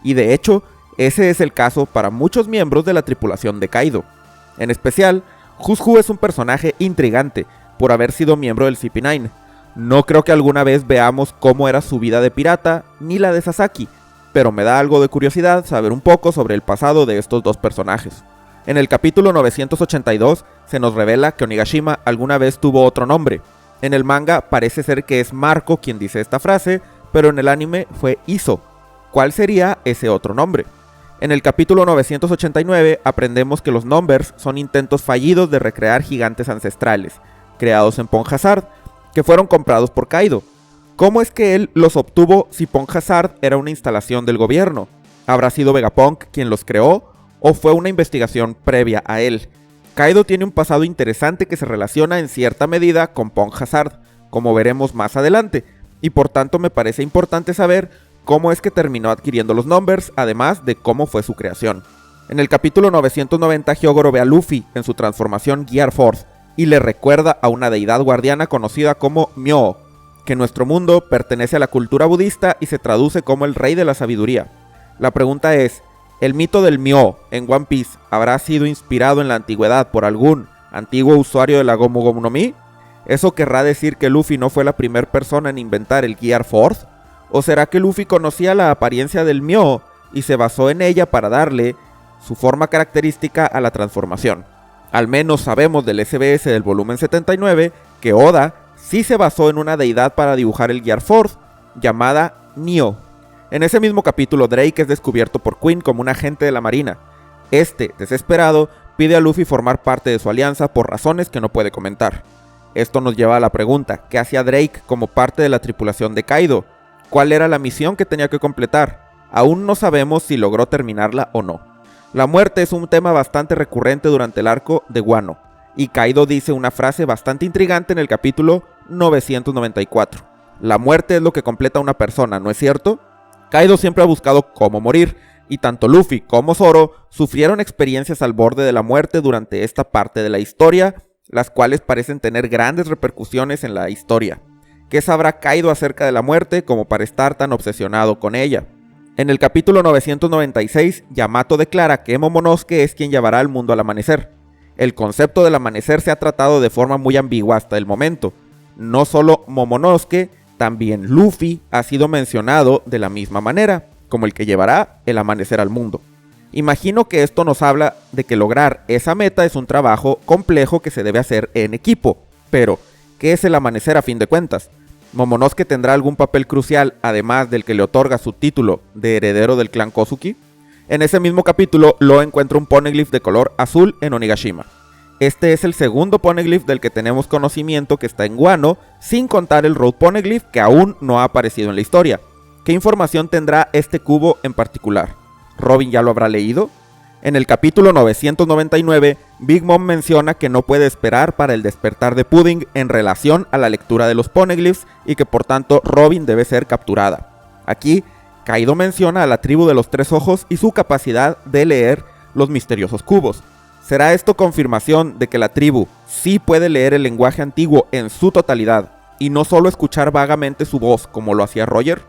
Y de hecho, ese es el caso para muchos miembros de la tripulación de Kaido. En especial, Hushu es un personaje intrigante por haber sido miembro del CP9. No creo que alguna vez veamos cómo era su vida de pirata ni la de Sasaki, pero me da algo de curiosidad saber un poco sobre el pasado de estos dos personajes. En el capítulo 982 se nos revela que Onigashima alguna vez tuvo otro nombre. En el manga parece ser que es Marco quien dice esta frase, pero en el anime fue Iso. ¿Cuál sería ese otro nombre? En el capítulo 989 aprendemos que los Numbers son intentos fallidos de recrear gigantes ancestrales, creados en Pon Hazard, que fueron comprados por Kaido. ¿Cómo es que él los obtuvo si Pon Hazard era una instalación del gobierno? ¿Habrá sido Vegapunk quien los creó o fue una investigación previa a él? Kaido tiene un pasado interesante que se relaciona en cierta medida con Pon Hazard, como veremos más adelante, y por tanto me parece importante saber cómo es que terminó adquiriendo los Numbers, además de cómo fue su creación. En el capítulo 990 Hyogoro ve a Luffy en su transformación Gear Force y le recuerda a una deidad guardiana conocida como Myō, que en nuestro mundo pertenece a la cultura budista y se traduce como el rey de la sabiduría. La pregunta es, ¿El mito del Myo en One Piece habrá sido inspirado en la antigüedad por algún antiguo usuario de la Gomu Gomu no Mi? ¿Eso querrá decir que Luffy no fue la primera persona en inventar el Gear Force? ¿O será que Luffy conocía la apariencia del Myo y se basó en ella para darle su forma característica a la transformación? Al menos sabemos del SBS del volumen 79 que Oda sí se basó en una deidad para dibujar el Gear Force, llamada Nio. En ese mismo capítulo, Drake es descubierto por Queen como un agente de la marina. Este, desesperado, pide a Luffy formar parte de su alianza por razones que no puede comentar. Esto nos lleva a la pregunta, ¿qué hacía Drake como parte de la tripulación de Kaido? ¿Cuál era la misión que tenía que completar? Aún no sabemos si logró terminarla o no. La muerte es un tema bastante recurrente durante el arco de Wano, y Kaido dice una frase bastante intrigante en el capítulo 994. La muerte es lo que completa a una persona, ¿no es cierto? Kaido siempre ha buscado cómo morir, y tanto Luffy como Zoro sufrieron experiencias al borde de la muerte durante esta parte de la historia, las cuales parecen tener grandes repercusiones en la historia. ¿Qué sabrá Kaido acerca de la muerte como para estar tan obsesionado con ella? En el capítulo 996, Yamato declara que Momonosuke es quien llevará al mundo al amanecer. El concepto del amanecer se ha tratado de forma muy ambigua hasta el momento. No solo Momonosuke, también Luffy ha sido mencionado de la misma manera, como el que llevará el amanecer al mundo. Imagino que esto nos habla de que lograr esa meta es un trabajo complejo que se debe hacer en equipo. Pero, ¿qué es el amanecer a fin de cuentas? ¿Momonosuke tendrá algún papel crucial además del que le otorga su título de heredero del clan Kozuki? En ese mismo capítulo, Lo encuentra un poneglyph de color azul en Onigashima. Este es el segundo poneglyph del que tenemos conocimiento que está en Wano, sin contar el Road Poneglyph que aún no ha aparecido en la historia. ¿Qué información tendrá este cubo en particular? ¿Robin ya lo habrá leído? En el capítulo 999, Big Mom menciona que no puede esperar para el despertar de Pudding en relación a la lectura de los poneglyphs y que por tanto Robin debe ser capturada. Aquí, Kaido menciona a la tribu de los tres ojos y su capacidad de leer los misteriosos cubos. ¿Será esto confirmación de que la tribu sí puede leer el lenguaje antiguo en su totalidad y no solo escuchar vagamente su voz como lo hacía Roger?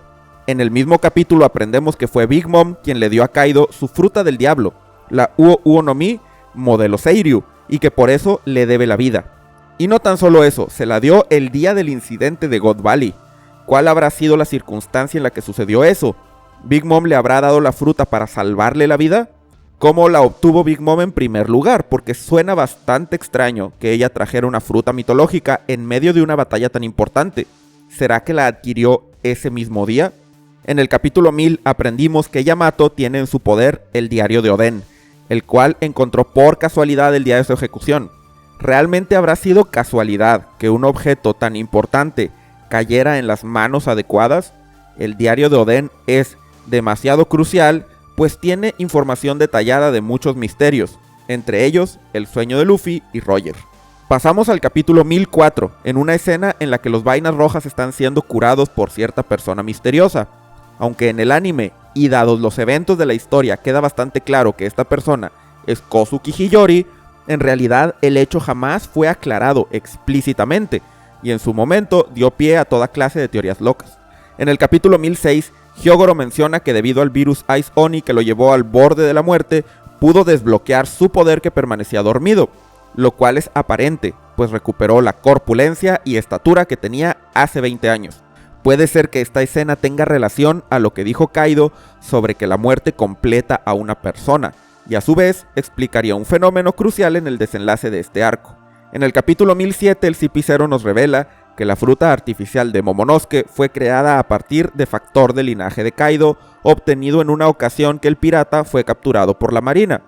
En el mismo capítulo aprendemos que fue Big Mom quien le dio a Kaido su fruta del diablo, la Uo Uo no Mi modelo Seiryu, y que por eso le debe la vida. Y no tan solo eso, se la dio el día del incidente de God Valley. ¿Cuál habrá sido la circunstancia en la que sucedió eso? ¿Big Mom le habrá dado la fruta para salvarle la vida? ¿Cómo la obtuvo Big Mom en primer lugar? Porque suena bastante extraño que ella trajera una fruta mitológica en medio de una batalla tan importante. ¿Será que la adquirió ese mismo día? En el capítulo 1000 aprendimos que Yamato tiene en su poder el diario de Oden, el cual encontró por casualidad el día de su ejecución. ¿Realmente habrá sido casualidad que un objeto tan importante cayera en las manos adecuadas? El diario de Oden es demasiado crucial, pues tiene información detallada de muchos misterios, entre ellos el sueño de Luffy y Roger. Pasamos al capítulo 1004, en una escena en la que los Vainas Rojas están siendo curados por cierta persona misteriosa. Aunque en el anime, y dados los eventos de la historia, queda bastante claro que esta persona es Kozuki Hiyori, en realidad el hecho jamás fue aclarado explícitamente, y en su momento dio pie a toda clase de teorías locas. En el capítulo 1006, Hyogoro menciona que debido al virus Ice Oni que lo llevó al borde de la muerte, pudo desbloquear su poder que permanecía dormido, lo cual es aparente, pues recuperó la corpulencia y estatura que tenía hace 20 años. Puede ser que esta escena tenga relación a lo que dijo Kaido sobre que la muerte completa a una persona, y a su vez explicaría un fenómeno crucial en el desenlace de este arco. En el capítulo 1007 el CP0 nos revela que la fruta artificial de Momonosuke fue creada a partir de factor del linaje de Kaido, obtenido en una ocasión que el pirata fue capturado por la marina.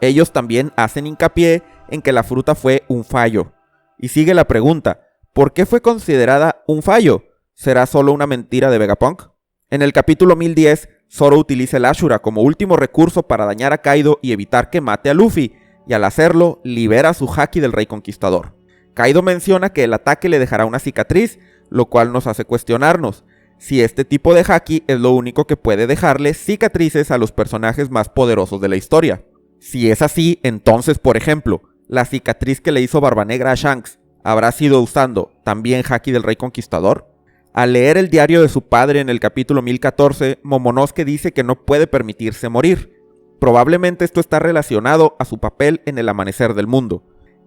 Ellos también hacen hincapié en que la fruta fue un fallo. Y sigue la pregunta, ¿por qué fue considerada un fallo? ¿Será solo una mentira de Vegapunk? En el capítulo 1010, Zoro utiliza el Ashura como último recurso para dañar a Kaido y evitar que mate a Luffy, y al hacerlo, libera su haki del Rey Conquistador. Kaido menciona que el ataque le dejará una cicatriz, lo cual nos hace cuestionarnos si este tipo de haki es lo único que puede dejarle cicatrices a los personajes más poderosos de la historia. Si es así, entonces, por ejemplo, la cicatriz que le hizo Barba Negra a Shanks habrá sido usando también haki del Rey Conquistador. Al leer el diario de su padre en el capítulo 1014, Momonosuke dice que no puede permitirse morir. Probablemente esto está relacionado a su papel en el amanecer del mundo.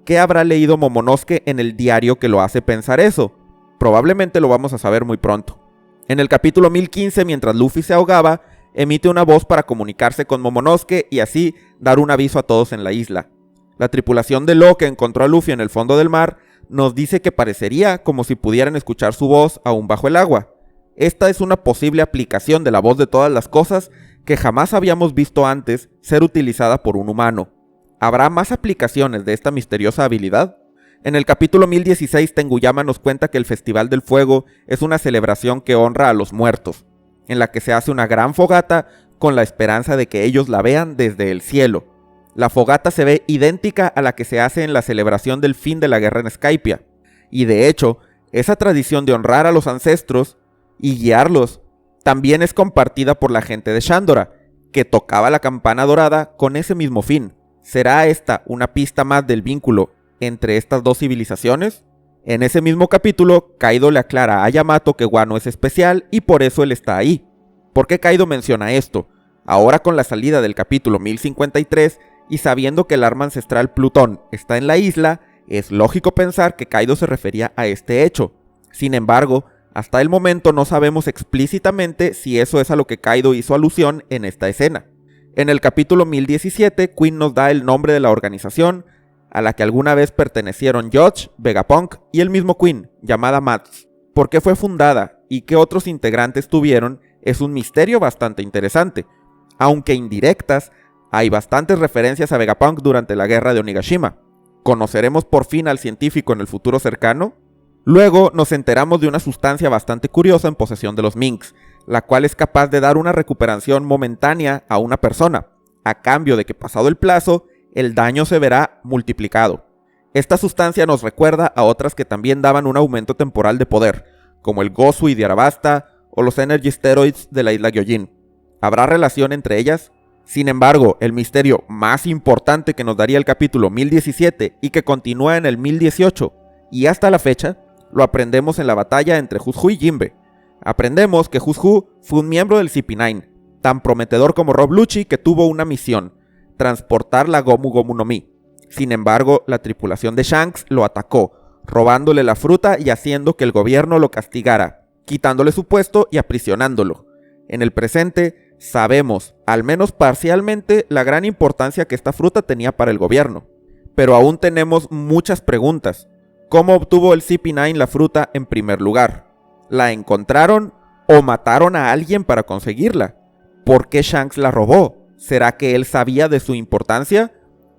¿Qué habrá leído Momonosuke en el diario que lo hace pensar eso? Probablemente lo vamos a saber muy pronto. En el capítulo 1015, mientras Luffy se ahogaba, emite una voz para comunicarse con Momonosuke y así dar un aviso a todos en la isla. La tripulación de Law, que encontró a Luffy en el fondo del mar, nos dice que parecería como si pudieran escuchar su voz aún bajo el agua. Esta es una posible aplicación de la voz de todas las cosas que jamás habíamos visto antes ser utilizada por un humano. ¿Habrá más aplicaciones de esta misteriosa habilidad? En el capítulo 1016, Tenguyama nos cuenta que el Festival del Fuego es una celebración que honra a los muertos, en la que se hace una gran fogata con la esperanza de que ellos la vean desde el cielo. La fogata se ve idéntica a la que se hace en la celebración del fin de la guerra en Skypiea, y de hecho, esa tradición de honrar a los ancestros y guiarlos también es compartida por la gente de Shandora, que tocaba la campana dorada con ese mismo fin. ¿Será esta una pista más del vínculo entre estas dos civilizaciones? En ese mismo capítulo, Kaido le aclara a Yamato que Wano es especial y por eso él está ahí. ¿Por qué Kaido menciona esto? Ahora con la salida del capítulo 1053 y sabiendo que el arma ancestral Plutón está en la isla, es lógico pensar que Kaido se refería a este hecho. Sin embargo, hasta el momento no sabemos explícitamente si eso es a lo que Kaido hizo alusión en esta escena. En el capítulo 1017, Queen nos da el nombre de la organización a la que alguna vez pertenecieron George, Vegapunk y el mismo Queen, llamada MATS. ¿Por qué fue fundada y qué otros integrantes tuvieron? Es un misterio bastante interesante. Aunque indirectas, hay bastantes referencias a Vegapunk durante la guerra de Onigashima. ¿Conoceremos por fin al científico en el futuro cercano? Luego nos enteramos de una sustancia bastante curiosa en posesión de los Minks, la cual es capaz de dar una recuperación momentánea a una persona, a cambio de que pasado el plazo, el daño se verá multiplicado. Esta sustancia nos recuerda a otras que también daban un aumento temporal de poder, como el Gozui de Arabasta o los Energy Steroids de la isla Gyojin. ¿Habrá relación entre ellas? Sin embargo, el misterio más importante que nos daría el capítulo 1017 y que continúa en el 1018 y hasta la fecha, lo aprendemos en la batalla entre Hushu y Jinbe. Aprendemos que Hushu fue un miembro del CP9, tan prometedor como Rob Lucci, que tuvo una misión: transportar la Gomu Gomu no Mi. Sin embargo, la tripulación de Shanks lo atacó, robándole la fruta y haciendo que el gobierno lo castigara, quitándole su puesto y aprisionándolo. En el presente, sabemos, al menos parcialmente, la gran importancia que esta fruta tenía para el gobierno. Pero aún tenemos muchas preguntas. ¿Cómo obtuvo el CP9 la fruta en primer lugar? ¿La encontraron o mataron a alguien para conseguirla? ¿Por qué Shanks la robó? ¿Será que él sabía de su importancia?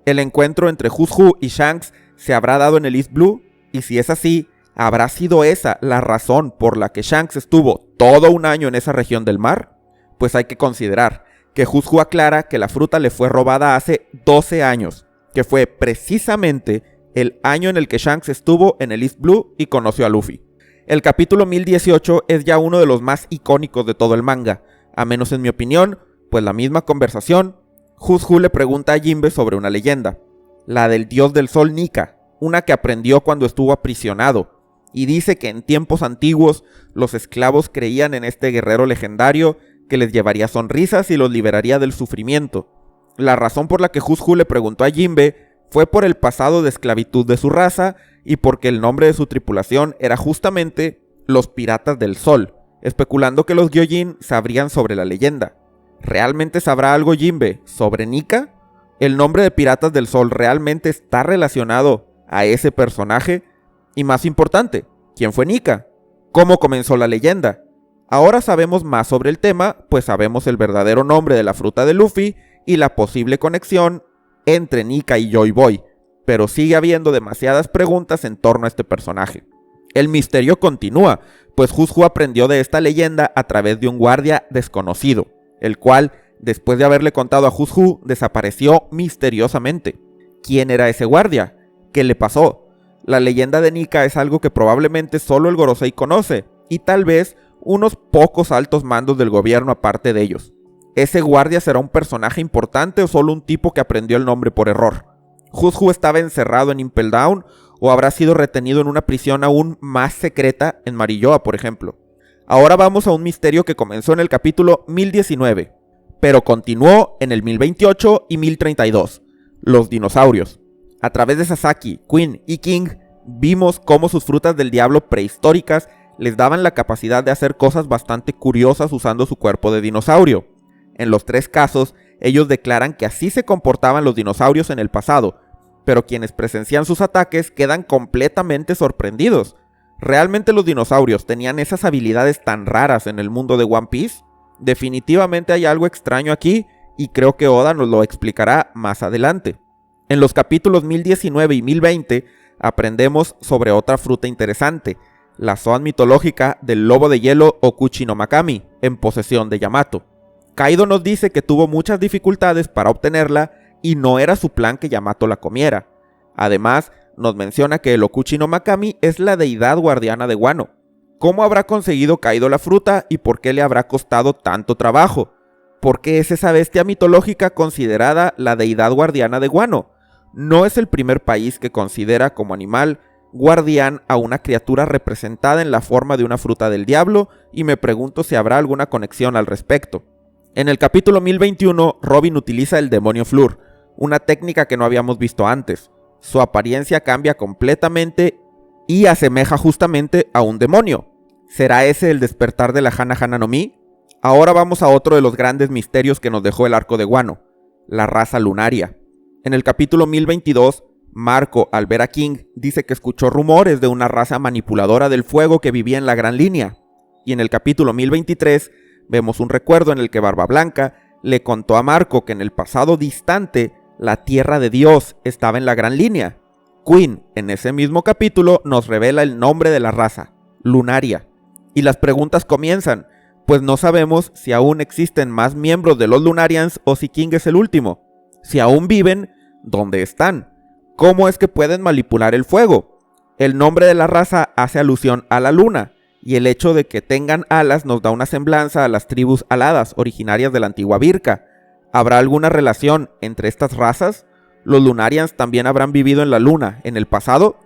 ¿El encuentro entre Hushu y Shanks se habrá dado en el East Blue? Y si es así, ¿habrá sido esa la razón por la que Shanks estuvo todo un año en esa región del mar? Pues hay que considerar que Hushu aclara que la fruta le fue robada hace 12 años, que fue precisamente el año en el que Shanks estuvo en el East Blue y conoció a Luffy. El capítulo 1018 es ya uno de los más icónicos de todo el manga, a menos en mi opinión, pues la misma conversación, Hushu le pregunta a Jinbe sobre una leyenda, la del dios del sol Nika, una que aprendió cuando estuvo aprisionado, y dice que en tiempos antiguos los esclavos creían en este guerrero legendario que les llevaría sonrisas y los liberaría del sufrimiento. La razón por la que Hushu le preguntó a Jinbe fue por el pasado de esclavitud de su raza y porque el nombre de su tripulación era justamente los Piratas del Sol, especulando que los Gyojin sabrían sobre la leyenda. ¿Realmente sabrá algo Jinbe sobre Nika? ¿El nombre de Piratas del Sol realmente está relacionado a ese personaje? Y más importante, ¿quién fue Nika? ¿Cómo comenzó la leyenda? Ahora sabemos más sobre el tema, pues sabemos el verdadero nombre de la fruta de Luffy y la posible conexión entre Nika y Joy Boy, pero sigue habiendo demasiadas preguntas en torno a este personaje. El misterio continúa, pues Hushu aprendió de esta leyenda a través de un guardia desconocido, el cual, después de haberle contado a Hushu, desapareció misteriosamente. ¿Quién era ese guardia? ¿Qué le pasó? La leyenda de Nika es algo que probablemente solo el Gorosei conoce, y tal vez unos pocos altos mandos del gobierno aparte de ellos. ¿Ese guardia será un personaje importante o solo un tipo que aprendió el nombre por error? ¿Hushu estaba encerrado en Impel Down o habrá sido retenido en una prisión aún más secreta en Marilloa, por ejemplo? Ahora vamos a un misterio que comenzó en el capítulo 1019. pero continuó en el 1028 y 1032. Los dinosaurios. A través de Sasaki, Quinn y King, vimos cómo sus frutas del diablo prehistóricas les daban la capacidad de hacer cosas bastante curiosas usando su cuerpo de dinosaurio. En los 3 casos, ellos declaran que así se comportaban los dinosaurios en el pasado, pero quienes presencian sus ataques quedan completamente sorprendidos. ¿Realmente los dinosaurios tenían esas habilidades tan raras en el mundo de One Piece? Definitivamente hay algo extraño aquí, y creo que Oda nos lo explicará más adelante. En los capítulos 1019 y 1020 aprendemos sobre otra fruta interesante, la zoan mitológica del lobo de hielo Okuchi no Makami, en posesión de Yamato. Kaido nos dice que tuvo muchas dificultades para obtenerla y no era su plan que Yamato la comiera. Además, nos menciona que el Okuchi no Makami es la deidad guardiana de Wano. ¿Cómo habrá conseguido Kaido la fruta y por qué le habrá costado tanto trabajo? ¿Por qué es esa bestia mitológica considerada la deidad guardiana de Wano? No es el primer país que considera como animal guardián a una criatura representada en la forma de una fruta del diablo, y me pregunto si habrá alguna conexión al respecto. En el capítulo 1021, Robin utiliza el demonio Fleur, una técnica que no habíamos visto antes. Su apariencia cambia completamente y asemeja justamente a un demonio. ¿Será ese el despertar de la Hana Hana no Mi? Ahora vamos a otro de los grandes misterios que nos dejó el arco de Wano, la raza lunaria. En el capítulo 1022, Marco, al ver a King, dice que escuchó rumores de una raza manipuladora del fuego que vivía en la Gran Línea. Y en el capítulo 1023, vemos un recuerdo en el que Barba Blanca le contó a Marco que en el pasado distante, la Tierra de Dios estaba en la Gran Línea. Quinn, en ese mismo capítulo, nos revela el nombre de la raza, Lunaria. Y las preguntas comienzan, pues no sabemos si aún existen más miembros de los Lunarians o si King es el último. Si aún viven, ¿dónde están? ¿Cómo es que pueden manipular el fuego? El nombre de la raza hace alusión a la luna, y el hecho de que tengan alas nos da una semblanza a las tribus aladas originarias de la antigua Birka. ¿Habrá alguna relación entre estas razas? ¿Los Lunarians también habrán vivido en la luna en el pasado?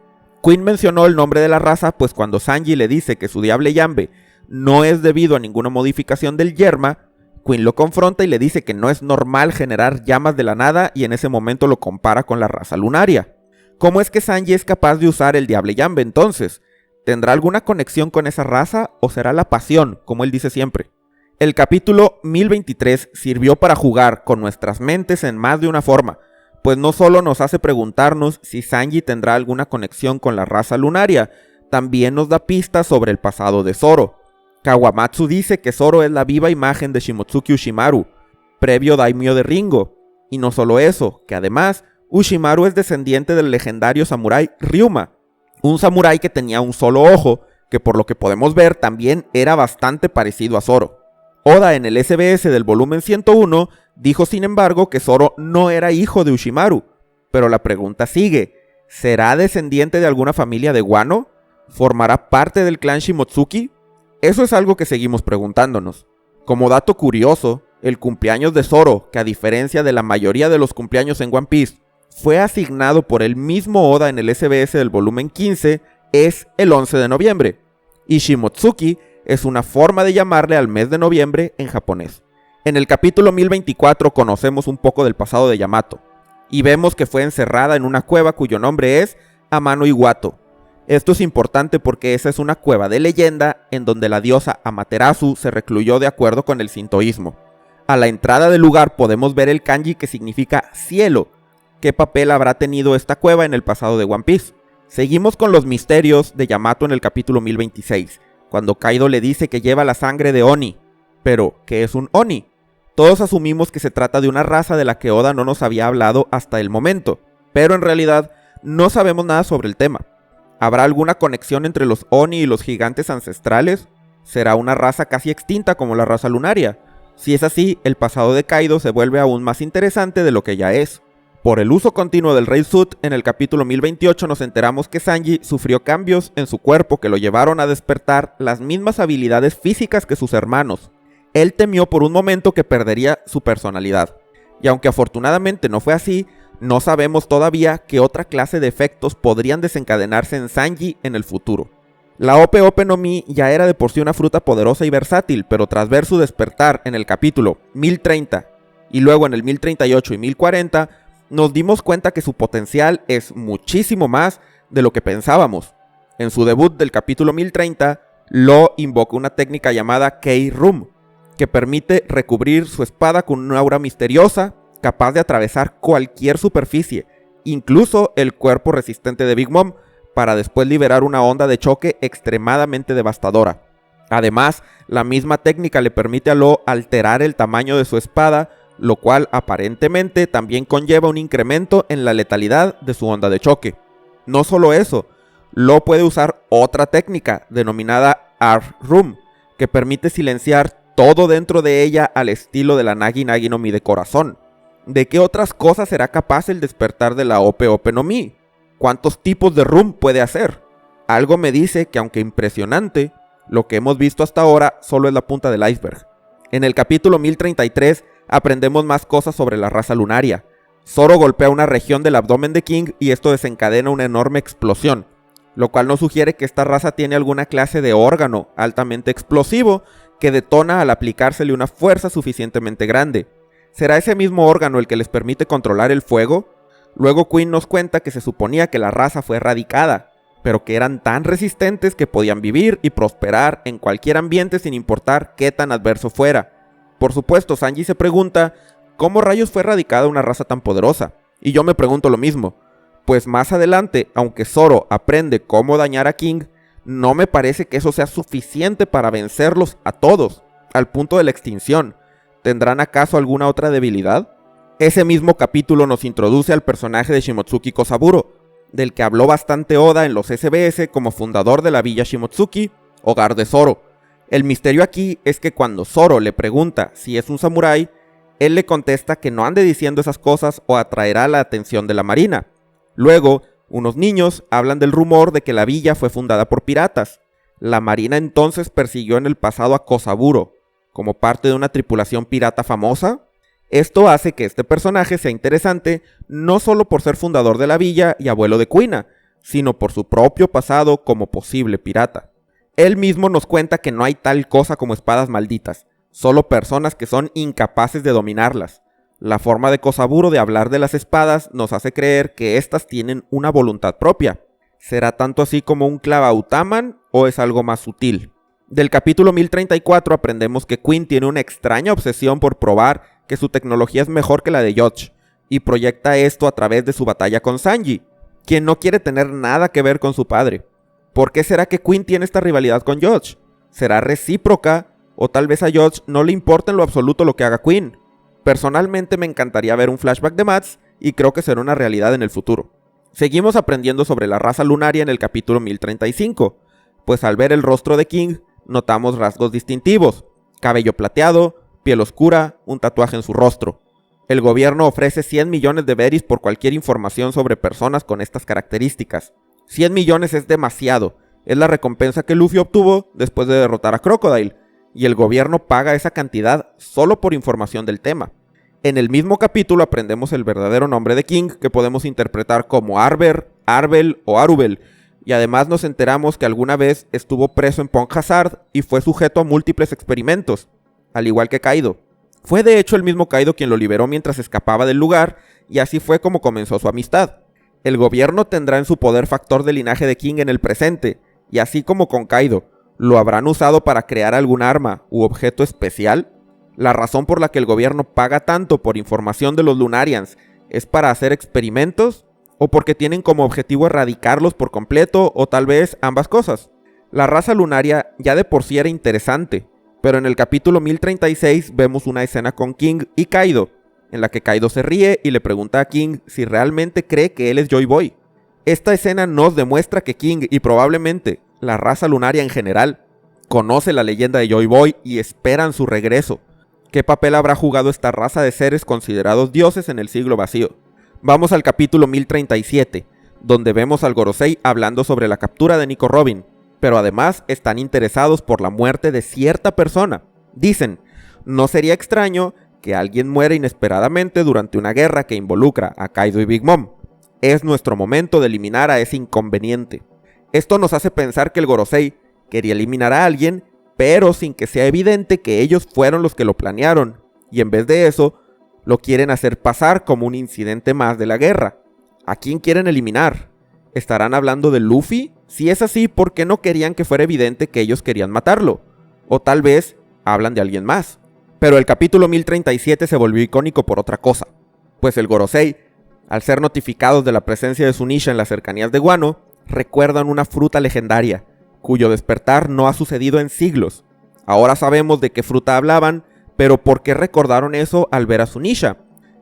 Quinn mencionó el nombre de la raza, pues cuando Sanji le dice que su Diable Jambe no es debido a ninguna modificación del yerma, Quinn lo confronta y le dice que no es normal generar llamas de la nada, y en ese momento lo compara con la raza lunaria. ¿Cómo es que Sanji es capaz de usar el Diable Jambe entonces? ¿Tendrá alguna conexión con esa raza o será la pasión, como él dice siempre? El capítulo 1023 sirvió para jugar con nuestras mentes en más de una forma, pues no solo nos hace preguntarnos si Sanji tendrá alguna conexión con la raza lunaria, también nos da pistas sobre el pasado de Zoro. Kawamatsu dice que Zoro es la viva imagen de Shimotsuki Ushimaru, previo daimyo de Ringo, y no solo eso, que además Ushimaru es descendiente del legendario samurái Ryuma, un samurái que tenía un solo ojo, que por lo que podemos ver también era bastante parecido a Zoro. Oda en el SBS del volumen 101 dijo sin embargo que Zoro no era hijo de Ushimaru, pero la pregunta sigue, ¿será descendiente de alguna familia de Wano? ¿Formará parte del clan Shimotsuki? Eso es algo que seguimos preguntándonos. Como dato curioso, el cumpleaños de Zoro, que a diferencia de la mayoría de los cumpleaños en One Piece, fue asignado por el mismo Oda en el SBS del volumen 15, es el 11 de noviembre, y Shimotsuki es una forma de llamarle al mes de noviembre en japonés. En el capítulo 1024 conocemos un poco del pasado de Yamato, y vemos que fue encerrada en una cueva cuyo nombre es Amano Iwato. Esto es importante porque esa es una cueva de leyenda en donde la diosa Amaterasu se recluyó de acuerdo con el sintoísmo. A la entrada del lugar podemos ver el kanji que significa cielo. ¿Qué papel habrá tenido esta cueva en el pasado de One Piece? Seguimos con los misterios de Yamato en el capítulo 1026, cuando Kaido le dice que lleva la sangre de Oni. Pero, ¿qué es un Oni? Todos asumimos que se trata de una raza de la que Oda no nos había hablado hasta el momento, pero en realidad no sabemos nada sobre el tema. ¿Habrá alguna conexión entre los Oni y los gigantes ancestrales? ¿Será una raza casi extinta como la raza lunaria? Si es así, el pasado de Kaido se vuelve aún más interesante de lo que ya es. Por el uso continuo del Rey Sud, en el capítulo 1028 nos enteramos que Sanji sufrió cambios en su cuerpo que lo llevaron a despertar las mismas habilidades físicas que sus hermanos. Él temió por un momento que perdería su personalidad. Y aunque afortunadamente no fue así, no sabemos todavía qué otra clase de efectos podrían desencadenarse en Sanji en el futuro. La Ope Ope no Mi ya era de por sí una fruta poderosa y versátil, pero tras ver su despertar en el capítulo 1030 y luego en el 1038 y 1040, nos dimos cuenta que su potencial es muchísimo más de lo que pensábamos. En su debut del capítulo 1030, Law invoca una técnica llamada Key-Room, que permite recubrir su espada con una aura misteriosa, capaz de atravesar cualquier superficie, incluso el cuerpo resistente de Big Mom, para después liberar una onda de choque extremadamente devastadora. Además, la misma técnica le permite a Law alterar el tamaño de su espada, lo cual aparentemente también conlleva un incremento en la letalidad de su onda de choque. No solo eso, Law puede usar otra técnica denominada Arc-Room, que permite silenciar todo dentro de ella al estilo de la Nagi Nagi no Mi de corazón. ¿De qué otras cosas será capaz el despertar de la Ope Ope no Mi? ¿Cuántos tipos de room puede hacer? Algo me dice que, aunque impresionante, lo que hemos visto hasta ahora solo es la punta del iceberg. En el capítulo 1033 aprendemos más cosas sobre la raza lunaria. Zoro golpea una región del abdomen de King y esto desencadena una enorme explosión, lo cual nos sugiere que esta raza tiene alguna clase de órgano altamente explosivo que detona al aplicársele una fuerza suficientemente grande. ¿Será ese mismo órgano el que les permite controlar el fuego? Luego Queen nos cuenta que se suponía que la raza fue erradicada, pero que eran tan resistentes que podían vivir y prosperar en cualquier ambiente sin importar qué tan adverso fuera. Por supuesto, Sanji se pregunta, ¿cómo rayos fue erradicada una raza tan poderosa? Y yo me pregunto lo mismo, pues más adelante, aunque Zoro aprende cómo dañar a King, no me parece que eso sea suficiente para vencerlos a todos, al punto de la extinción. ¿Tendrán acaso alguna otra debilidad? Ese mismo capítulo nos introduce al personaje de Shimotsuki Kosaburo, del que habló bastante Oda en los SBS como fundador de la villa Shimotsuki, hogar de Zoro. El misterio aquí es que cuando Zoro le pregunta si es un samurái, él le contesta que no ande diciendo esas cosas o atraerá la atención de la marina. Luego, unos niños hablan del rumor de que la villa fue fundada por piratas. La marina entonces persiguió en el pasado a Kosaburo, como parte de una tripulación pirata famosa. Esto hace que este personaje sea interesante no solo por ser fundador de la villa y abuelo de Kuina, sino por su propio pasado como posible pirata. Él mismo nos cuenta que no hay tal cosa como espadas malditas, solo personas que son incapaces de dominarlas. La forma de Kosaburo de hablar de las espadas nos hace creer que éstas tienen una voluntad propia. ¿Será tanto así como un clavautaman o es algo más sutil? Del capítulo 1034 aprendemos que Queen tiene una extraña obsesión por probar que su tecnología es mejor que la de Yoch, y proyecta esto a través de su batalla con Sanji, quien no quiere tener nada que ver con su padre. ¿Por qué será que Queen tiene esta rivalidad con Yoch? ¿Será recíproca? ¿O tal vez a Yoch no le importa en lo absoluto lo que haga Queen? Personalmente me encantaría ver un flashback de Mats, y creo que será una realidad en el futuro. Seguimos aprendiendo sobre la raza lunaria en el capítulo 1035, pues al ver el rostro de King, notamos rasgos distintivos: cabello plateado, piel oscura, un tatuaje en su rostro. El gobierno ofrece 100 millones de berries por cualquier información sobre personas con estas características. 100 millones es demasiado, es la recompensa que Luffy obtuvo después de derrotar a Crocodile, y el gobierno paga esa cantidad solo por información del tema. En el mismo capítulo aprendemos el verdadero nombre de King, que podemos interpretar como Arber, Arbel o Arubel, y además nos enteramos que alguna vez estuvo preso en Punk Hazard y fue sujeto a múltiples experimentos, al igual que Kaido. Fue de hecho el mismo Kaido quien lo liberó mientras escapaba del lugar, y así fue como comenzó su amistad. El gobierno tendrá en su poder factor del linaje de King en el presente, y así como con Kaido, ¿lo habrán usado para crear algún arma u objeto especial? La razón por la que el gobierno paga tanto por información de los Lunarians es para hacer experimentos, o porque tienen como objetivo erradicarlos por completo, o tal vez ambas cosas. La raza lunaria ya de por sí era interesante, pero en el capítulo 1036 vemos una escena con King y Kaido, en la que Kaido se ríe y le pregunta a King si realmente cree que él es Joy Boy. Esta escena nos demuestra que King y probablemente la raza lunaria en general conoce la leyenda de Joy Boy y esperan su regreso. ¿Qué papel habrá jugado esta raza de seres considerados dioses en el siglo vacío? Vamos al capítulo 1037, donde vemos al Gorosei hablando sobre la captura de Nico Robin, pero además están interesados por la muerte de cierta persona. Dicen, no sería extraño que alguien muera inesperadamente durante una guerra que involucra a Kaido y Big Mom. Es nuestro momento de eliminar a ese inconveniente. Esto nos hace pensar que el Gorosei quería eliminar a alguien, pero sin que sea evidente que ellos fueron los que lo planearon, y en vez de eso, lo quieren hacer pasar como un incidente más de la guerra. ¿A quién quieren eliminar? ¿Estarán hablando de Luffy? Si es así, ¿por qué no querían que fuera evidente que ellos querían matarlo? O tal vez hablan de alguien más. Pero el capítulo 1037 se volvió icónico por otra cosa, pues el Gorosei, al ser notificados de la presencia de Zunisha en las cercanías de Wano, recuerdan una fruta legendaria, cuyo despertar no ha sucedido en siglos. Ahora sabemos de qué fruta hablaban, pero ¿por qué recordaron eso al ver a Zunisha?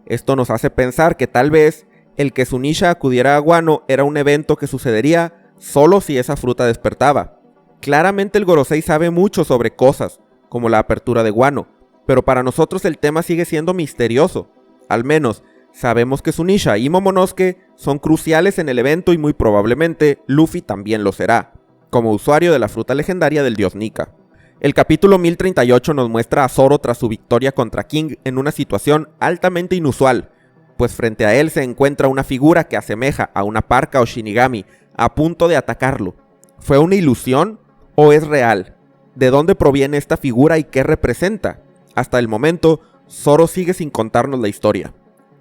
Esto nos hace pensar que tal vez el que Zunisha acudiera a Wano era un evento que sucedería solo si esa fruta despertaba. Claramente el Gorosei sabe mucho sobre cosas, como la apertura de Wano, pero para nosotros el tema sigue siendo misterioso. Al menos, sabemos que Zunisha y Momonosuke son cruciales en el evento y muy probablemente Luffy también lo será, como usuario de la fruta legendaria del dios Nika. El capítulo 1038 nos muestra a Zoro tras su victoria contra King en una situación altamente inusual, pues frente a él se encuentra una figura que asemeja a una parca o Shinigami a punto de atacarlo. ¿Fue una ilusión o es real? ¿De dónde proviene esta figura y qué representa? Hasta el momento, Zoro sigue sin contarnos la historia.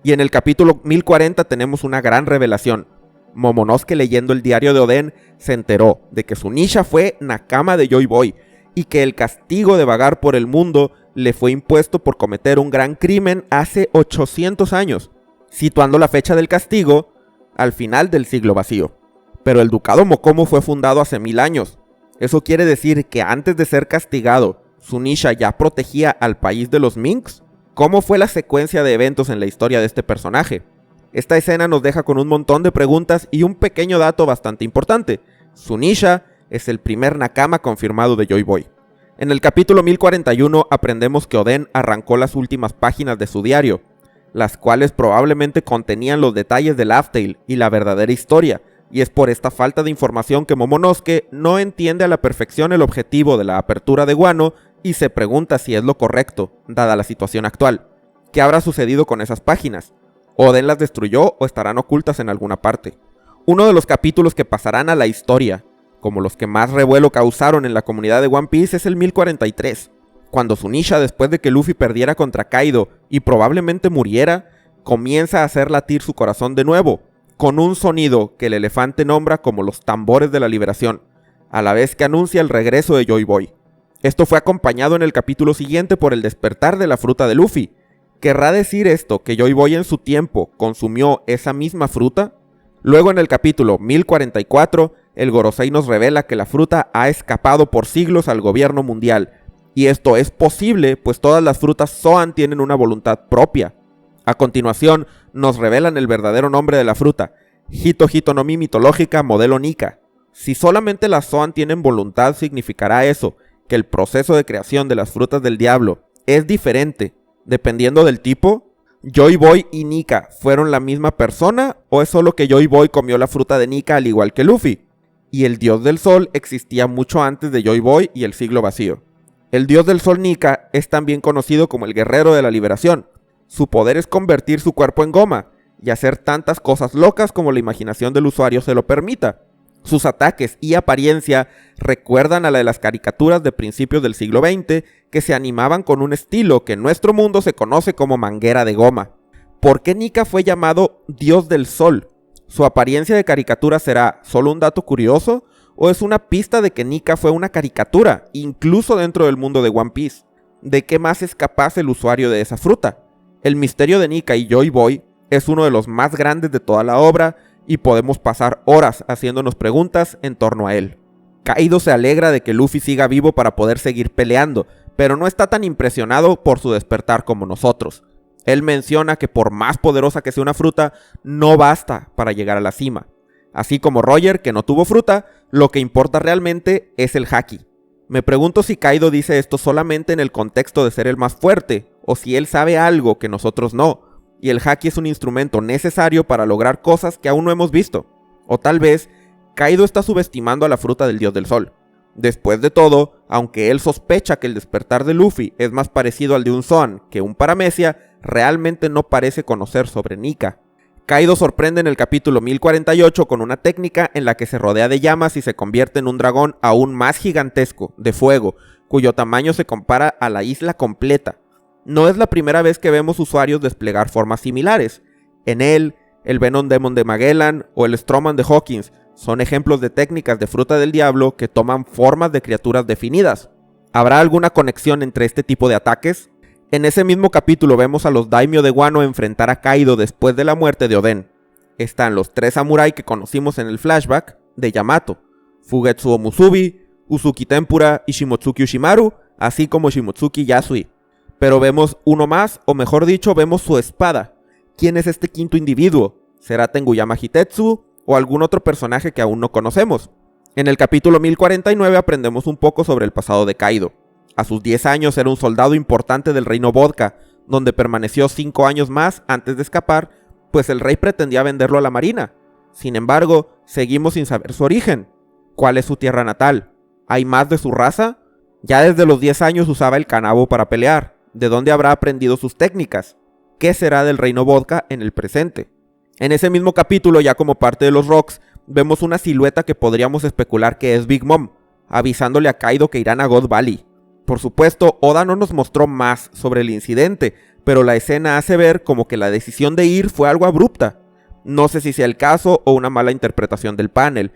Y en el capítulo 1040 tenemos una gran revelación. Momonosuke, leyendo el diario de Oden, se enteró de que Zunisha fue nakama de Joy Boy y que el castigo de vagar por el mundo le fue impuesto por cometer un gran crimen hace 800 años, situando la fecha del castigo al final del siglo vacío. Pero el ducado Mokomo fue fundado hace 1000 años. Eso quiere decir que antes de ser castigado, Zunisha ya protegía al país de los Minks. ¿Cómo fue la secuencia de eventos en la historia de este personaje? Esta escena nos deja con un montón de preguntas y un pequeño dato bastante importante. Zunisha es el primer nakama confirmado de Joy Boy. En el capítulo 1041 aprendemos que Oden arrancó las últimas páginas de su diario, las cuales probablemente contenían los detalles de Laugh Tale y la verdadera historia, y es por esta falta de información que Momonosuke no entiende a la perfección el objetivo de la apertura de Wano y se pregunta si es lo correcto, dada la situación actual. ¿Qué habrá sucedido con esas páginas? ¿Oden las destruyó o estarán ocultas en alguna parte? Uno de los capítulos que pasarán a la historia, como los que más revuelo causaron en la comunidad de One Piece, es el 1043, cuando Zunisha, después de que Luffy perdiera contra Kaido y probablemente muriera, comienza a hacer latir su corazón de nuevo, con un sonido que el elefante nombra como los tambores de la liberación, a la vez que anuncia el regreso de Joy Boy. Esto fue acompañado en el capítulo siguiente por el despertar de la fruta de Luffy. ¿Querrá decir esto que Joy Boy en su tiempo consumió esa misma fruta? Luego en el capítulo 1044, el Gorosei nos revela que la fruta ha escapado por siglos al gobierno mundial, y esto es posible pues todas las frutas Zoan tienen una voluntad propia. A continuación, nos revelan el verdadero nombre de la fruta, Hito Hito no Mi mitológica modelo Nika. Si solamente las Zoan tienen voluntad, significará eso, que el proceso de creación de las frutas del diablo es diferente, dependiendo del tipo. ¿Joy Boy y Nika fueron la misma persona o es solo que Joy Boy comió la fruta de Nika al igual que Luffy? Y el dios del sol existía mucho antes de Joy Boy y el siglo vacío. El dios del sol Nika es también conocido como el guerrero de la liberación. Su poder es convertir su cuerpo en goma y hacer tantas cosas locas como la imaginación del usuario se lo permita. Sus ataques y apariencia recuerdan a la de las caricaturas de principios del siglo XX que se animaban con un estilo que en nuestro mundo se conoce como manguera de goma. ¿Por qué Nika fue llamado Dios del Sol? ¿Su apariencia de caricatura será solo un dato curioso o es una pista de que Nika fue una caricatura, incluso dentro del mundo de One Piece? ¿De qué más es capaz el usuario de esa fruta? El misterio de Nika y Joy Boy es uno de los más grandes de toda la obra y podemos pasar horas haciéndonos preguntas en torno a él. Kaido se alegra de que Luffy siga vivo para poder seguir peleando, pero no está tan impresionado por su despertar como nosotros. Él menciona que por más poderosa que sea una fruta, no basta para llegar a la cima. Así como Roger, que no tuvo fruta, lo que importa realmente es el Haki. Me pregunto si Kaido dice esto solamente en el contexto de ser el más fuerte, o si él sabe algo que nosotros no, y el Haki es un instrumento necesario para lograr cosas que aún no hemos visto. O tal vez, Kaido está subestimando a la fruta del dios del sol. Después de todo, aunque él sospecha que el despertar de Luffy es más parecido al de un Zoan que un Paramecia, realmente no parece conocer sobre Nika. Kaido sorprende en el capítulo 1048 con una técnica en la que se rodea de llamas y se convierte en un dragón aún más gigantesco, de fuego, cuyo tamaño se compara a la isla completa. No es la primera vez que vemos usuarios desplegar formas similares. Enel, el Venom Demon de Magellan o el Stroman de Hawkins son ejemplos de técnicas de fruta del diablo que toman formas de criaturas definidas. ¿Habrá alguna conexión entre este tipo de ataques? En ese mismo capítulo vemos a los daimyo de Wano enfrentar a Kaido después de la muerte de Oden. Están los 3 samurái que conocimos en el flashback de Yamato, Fugetsu Musubi, Uzuki Tempura y Shimotsuki Ushimaru, así como Shimotsuki Yasui. Pero vemos uno más, o mejor dicho, vemos su espada. ¿Quién es este quinto individuo? ¿Será Tenguyama Hitetsu o algún otro personaje que aún no conocemos? En el capítulo 1049 aprendemos un poco sobre el pasado de Kaido. A sus 10 años era un soldado importante del reino Vodka, donde permaneció 5 años más antes de escapar, pues el rey pretendía venderlo a la marina. Sin embargo, seguimos sin saber su origen. ¿Cuál es su tierra natal? ¿Hay más de su raza? Ya desde los 10 años usaba el kanabo para pelear. ¿De dónde habrá aprendido sus técnicas? ¿Qué será del reino Vodka en el presente? En ese mismo capítulo, ya como parte de los Rocks, vemos una silueta que podríamos especular que es Big Mom, avisándole a Kaido que irán a God Valley. Por supuesto, Oda no nos mostró más sobre el incidente, pero la escena hace ver como que la decisión de ir fue algo abrupta. No sé si sea el caso o una mala interpretación del panel.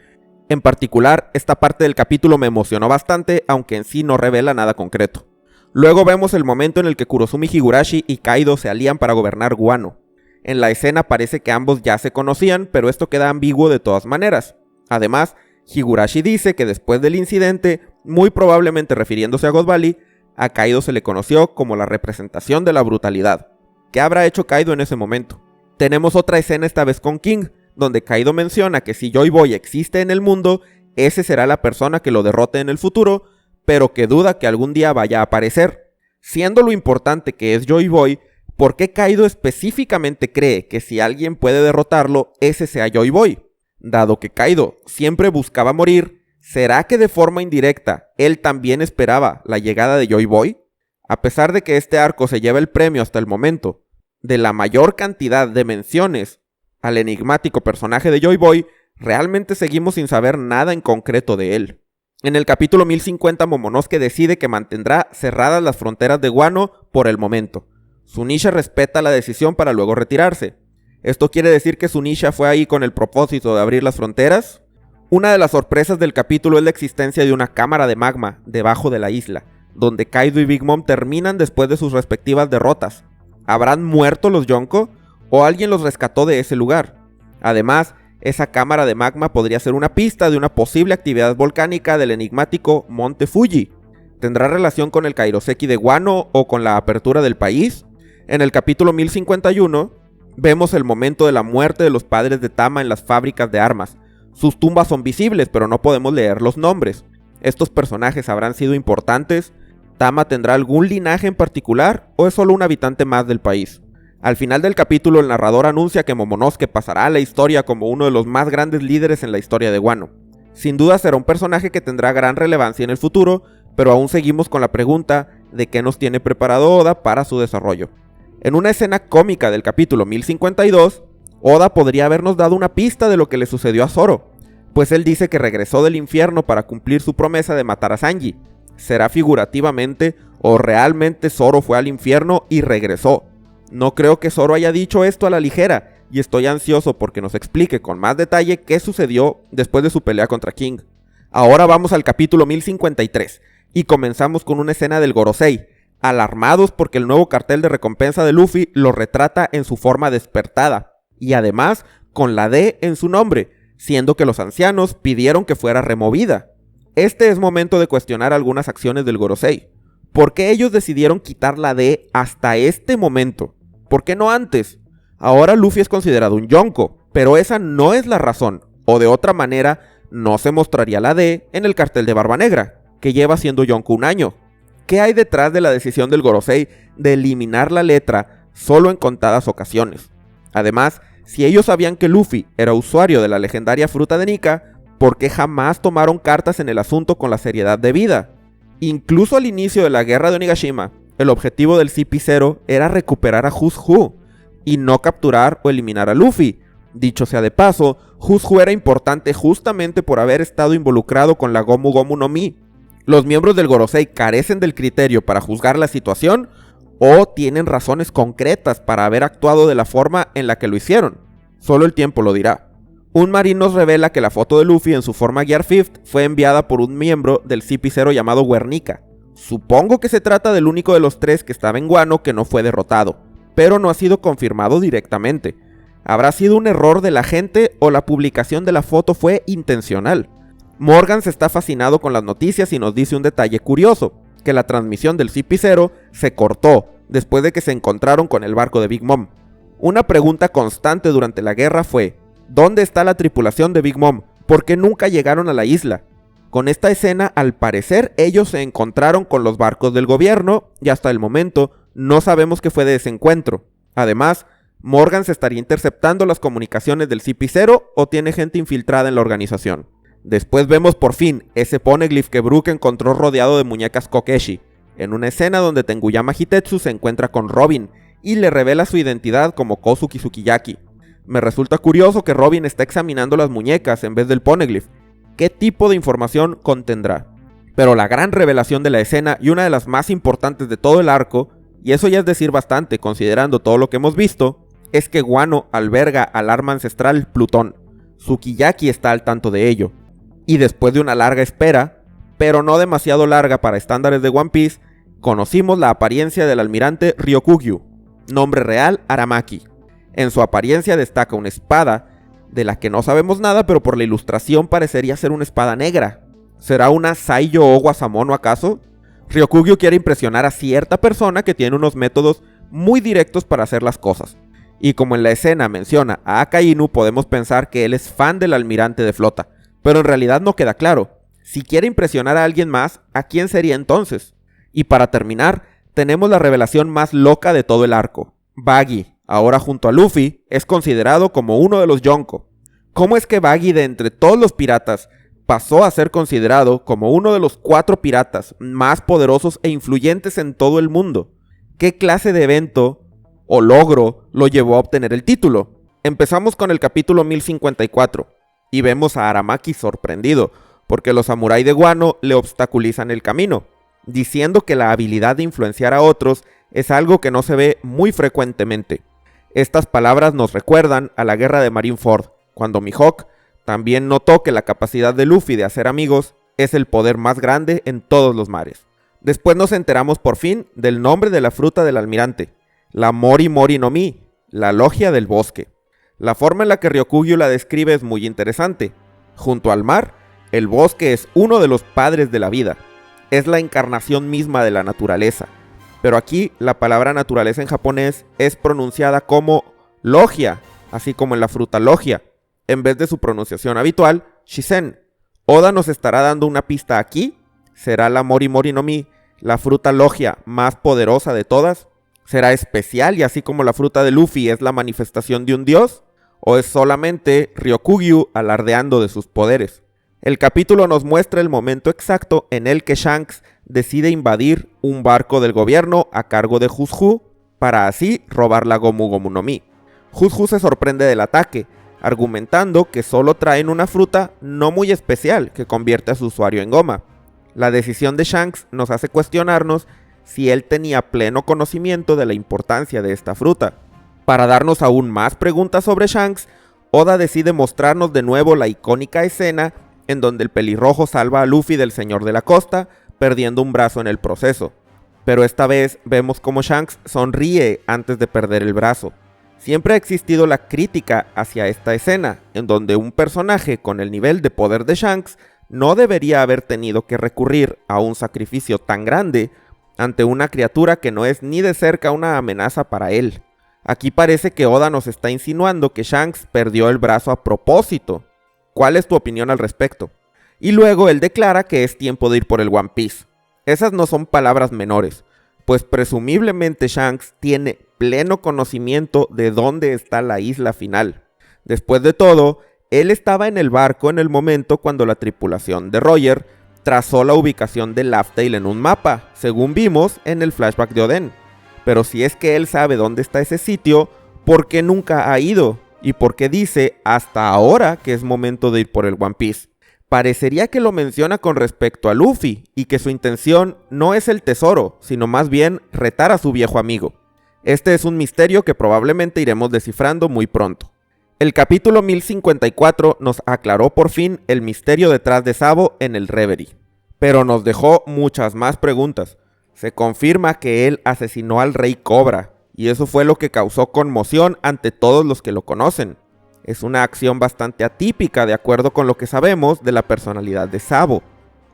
En particular, esta parte del capítulo me emocionó bastante, aunque en sí no revela nada concreto. Luego vemos el momento en el que Kurosumi Higurashi y Kaido se alían para gobernar Guano. En la escena parece que ambos ya se conocían, pero esto queda ambiguo de todas maneras. Además, Higurashi dice que después del incidente, muy probablemente refiriéndose a God Valley, a Kaido se le conoció como la representación de la brutalidad. ¿Qué habrá hecho Kaido en ese momento? Tenemos otra escena esta vez con King, donde Kaido menciona que si Joy Boy existe en el mundo, ese será la persona que lo derrote en el futuro, pero que duda que algún día vaya a aparecer. Siendo lo importante que es Joy Boy, ¿por qué Kaido específicamente cree que si alguien puede derrotarlo, ese sea Joy Boy? Dado que Kaido siempre buscaba morir, ¿será que de forma indirecta él también esperaba la llegada de Joy Boy? A pesar de que este arco se lleva el premio hasta el momento de la mayor cantidad de menciones al enigmático personaje de Joy Boy, realmente seguimos sin saber nada en concreto de él. En el capítulo 1050 Momonosuke decide que mantendrá cerradas las fronteras de Wano por el momento. Zunisha respeta la decisión para luego retirarse. ¿Esto quiere decir que Zunisha fue ahí con el propósito de abrir las fronteras? Una de las sorpresas del capítulo es la existencia de una cámara de magma debajo de la isla, donde Kaido y Big Mom terminan después de sus respectivas derrotas. ¿Habrán muerto los Yonko? ¿O alguien los rescató de ese lugar? Además, esa cámara de magma podría ser una pista de una posible actividad volcánica del enigmático Monte Fuji. ¿Tendrá relación con el Kairoseki de Wano o con la apertura del país? En el capítulo 1051, vemos el momento de la muerte de los padres de Tama en las fábricas de armas. Sus tumbas son visibles, pero no podemos leer los nombres. ¿Estos personajes habrán sido importantes? ¿Tama tendrá algún linaje en particular o es solo un habitante más del país? Al final del capítulo, el narrador anuncia que Momonosuke pasará a la historia como uno de los más grandes líderes en la historia de Wano. Sin duda será un personaje que tendrá gran relevancia en el futuro, pero aún seguimos con la pregunta de qué nos tiene preparado Oda para su desarrollo. En una escena cómica del capítulo 1052, Oda podría habernos dado una pista de lo que le sucedió a Zoro, pues él dice que regresó del infierno para cumplir su promesa de matar a Sanji. ¿Será figurativamente o realmente Zoro fue al infierno y regresó? No creo que Zoro haya dicho esto a la ligera, y estoy ansioso porque nos explique con más detalle qué sucedió después de su pelea contra King. Ahora vamos al capítulo 1053, y comenzamos con una escena del Gorosei, alarmados porque el nuevo cartel de recompensa de Luffy lo retrata en su forma despertada, y además con la D en su nombre, siendo que los ancianos pidieron que fuera removida. Este es momento de cuestionar algunas acciones del Gorosei. ¿Por qué ellos decidieron quitar la D hasta este momento? ¿Por qué no antes? Ahora Luffy es considerado un Yonko, pero esa no es la razón, o de otra manera no se mostraría la D en el cartel de Barba Negra, que lleva siendo Yonko un año. ¿Qué hay detrás de la decisión del Gorosei de eliminar la letra solo en contadas ocasiones? Además, si ellos sabían que Luffy era usuario de la legendaria fruta de Nika, ¿por qué jamás tomaron cartas en el asunto con la seriedad debida? Incluso al inicio de la guerra de Onigashima, el objetivo del CP0 era recuperar a Who's Who y no capturar o eliminar a Luffy, Dicho sea de paso, Hushu era importante justamente por haber estado involucrado con la Gomu Gomu no Mi. Los miembros del Gorosei carecen del criterio para juzgar la situación o tienen razones concretas para haber actuado de la forma en la que lo hicieron. Solo el tiempo lo dirá. Un marín nos revela que la foto de Luffy en su forma Gear Fifth fue enviada por un miembro del CP0 llamado Guernica. Supongo que se trata del único de los tres que estaba en Wano que no fue derrotado, pero no ha sido confirmado directamente. ¿Habrá sido un error de la gente o la publicación de la foto fue intencional? Morgan se está fascinado con las noticias y nos dice un detalle curioso, que la transmisión del CP0 se cortó después de que se encontraron con el barco de Big Mom. Una pregunta constante durante la guerra fue, ¿dónde está la tripulación de Big Mom? ¿Por qué nunca llegaron a la isla? Con esta escena, al parecer, ellos se encontraron con los barcos del gobierno y hasta el momento no sabemos qué fue de ese encuentro. Además, Morgan se estaría interceptando las comunicaciones del CP0 o tiene gente infiltrada en la organización. Después vemos por fin ese poneglyph que Brook encontró rodeado de muñecas Kokeshi, en una escena donde Tenguyama Hitetsu se encuentra con Robin y le revela su identidad como Kozuki Tsukiyaki. Me resulta curioso que Robin está examinando las muñecas en vez del poneglyph. ¿Qué tipo de información contendrá? Pero la gran revelación de la escena y una de las más importantes de todo el arco, y eso ya es decir bastante considerando todo lo que hemos visto, es que Wano alberga al arma ancestral Plutón. Tsukiyaki está al tanto de ello. Y después de una larga espera, pero no demasiado larga para estándares de One Piece, conocimos la apariencia del almirante Ryokugyu, nombre real Aramaki. En su apariencia destaca una espada, de la que no sabemos nada, pero por la ilustración parecería ser una espada negra. ¿Será una Saiyo Owa Samono acaso? Ryokugyu quiere impresionar a cierta persona que tiene unos métodos muy directos para hacer las cosas. Y como en la escena menciona a Akainu, podemos pensar que él es fan del almirante de flota. Pero en realidad no queda claro. Si quiere impresionar a alguien más, ¿a quién sería entonces? Y para terminar, tenemos la revelación más loca de todo el arco. Buggy, ahora junto a Luffy, es considerado como uno de los Yonko. ¿Cómo es que Buggy, de entre todos los piratas, pasó a ser considerado como uno de los 4 piratas más poderosos e influyentes en todo el mundo? ¿Qué clase de evento o logro lo llevó a obtener el título? Empezamos con el capítulo 1054. Y vemos a Aramaki sorprendido, porque los samuráis de Wano le obstaculizan el camino, diciendo que la habilidad de influenciar a otros es algo que no se ve muy frecuentemente. Estas palabras nos recuerdan a la guerra de Marineford, cuando Mihawk también notó que la capacidad de Luffy de hacer amigos es el poder más grande en todos los mares. Después nos enteramos por fin del nombre de la fruta del almirante, la Mori Mori no Mi, la logia del bosque. La forma en la que Ryokugyu la describe es muy interesante. Junto al mar, el bosque es uno de los padres de la vida. Es la encarnación misma de la naturaleza. Pero aquí la palabra naturaleza en japonés es pronunciada como logia, así como en la fruta logia, en vez de su pronunciación habitual, shisen. Oda nos estará dando una pista aquí. ¿Será la Mori Mori no Mi la fruta logia más poderosa de todas? ¿Será especial y así como la fruta de Luffy es la manifestación de un dios? ¿O es solamente Ryokugyu alardeando de sus poderes? El capítulo nos muestra el momento exacto en el que Shanks decide invadir un barco del gobierno a cargo de Hushu para así robar la Gomu Gomu no Mi. Hushu se sorprende del ataque, argumentando que solo traen una fruta no muy especial que convierte a su usuario en goma. La decisión de Shanks nos hace cuestionarnos si él tenía pleno conocimiento de la importancia de esta fruta. Para darnos aún más preguntas sobre Shanks, Oda decide mostrarnos de nuevo la icónica escena en donde el pelirrojo salva a Luffy del Señor de la Costa, perdiendo un brazo en el proceso. Pero esta vez vemos cómo Shanks sonríe antes de perder el brazo. Siempre ha existido la crítica hacia esta escena, en donde un personaje con el nivel de poder de Shanks no debería haber tenido que recurrir a un sacrificio tan grande ante una criatura que no es ni de cerca una amenaza para él. Aquí parece que Oda nos está insinuando que Shanks perdió el brazo a propósito. ¿Cuál es tu opinión al respecto? Y luego él declara que es tiempo de ir por el One Piece. Esas no son palabras menores, pues presumiblemente Shanks tiene pleno conocimiento de dónde está la isla final. Después de todo, él estaba en el barco en el momento cuando la tripulación de Roger trazó la ubicación de Laugh Tale en un mapa, según vimos en el flashback de Oden. Pero si es que él sabe dónde está ese sitio, ¿por qué nunca ha ido? y por qué dice hasta ahora que es momento de ir por el One Piece. Parecería que lo menciona con respecto a Luffy y que su intención no es el tesoro, sino más bien retar a su viejo amigo. Este es un misterio que probablemente iremos descifrando muy pronto. El capítulo 1054 nos aclaró por fin el misterio detrás de Sabo en el Reverie, pero nos dejó muchas más preguntas. Se confirma que él asesinó al Rey Cobra, y eso fue lo que causó conmoción ante todos los que lo conocen. Es una acción bastante atípica de acuerdo con lo que sabemos de la personalidad de Sabo.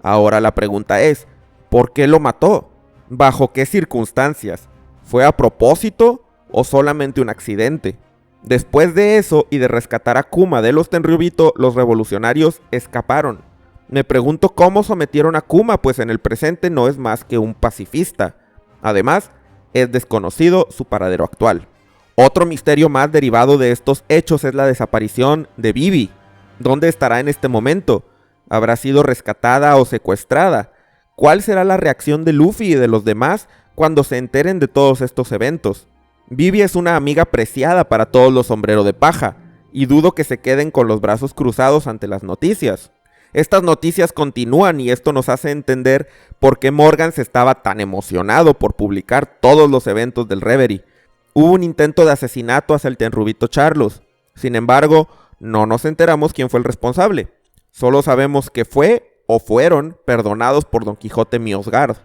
Ahora la pregunta es, ¿por qué lo mató? ¿Bajo qué circunstancias? ¿Fue a propósito o solamente un accidente? Después de eso y de rescatar a Kuma de los Tenryubito, los revolucionarios escaparon. Me pregunto cómo sometieron a Kuma, pues en el presente no es más que un pacifista. Además, es desconocido su paradero actual. Otro misterio más derivado de estos hechos es la desaparición de Vivi. ¿Dónde estará en este momento? ¿Habrá sido rescatada o secuestrada? ¿Cuál será la reacción de Luffy y de los demás cuando se enteren de todos estos eventos? Vivi es una amiga preciada para todos los sombreros de paja, y dudo que se queden con los brazos cruzados ante las noticias. Estas noticias continúan y esto nos hace entender por qué Morgan se estaba tan emocionado por publicar todos los eventos del Reverie. Hubo un intento de asesinato hacia el Tenryubito Charlos. Sin embargo, no nos enteramos quién fue el responsable. Solo sabemos que fue o fueron perdonados por Don Quijote Miosgard.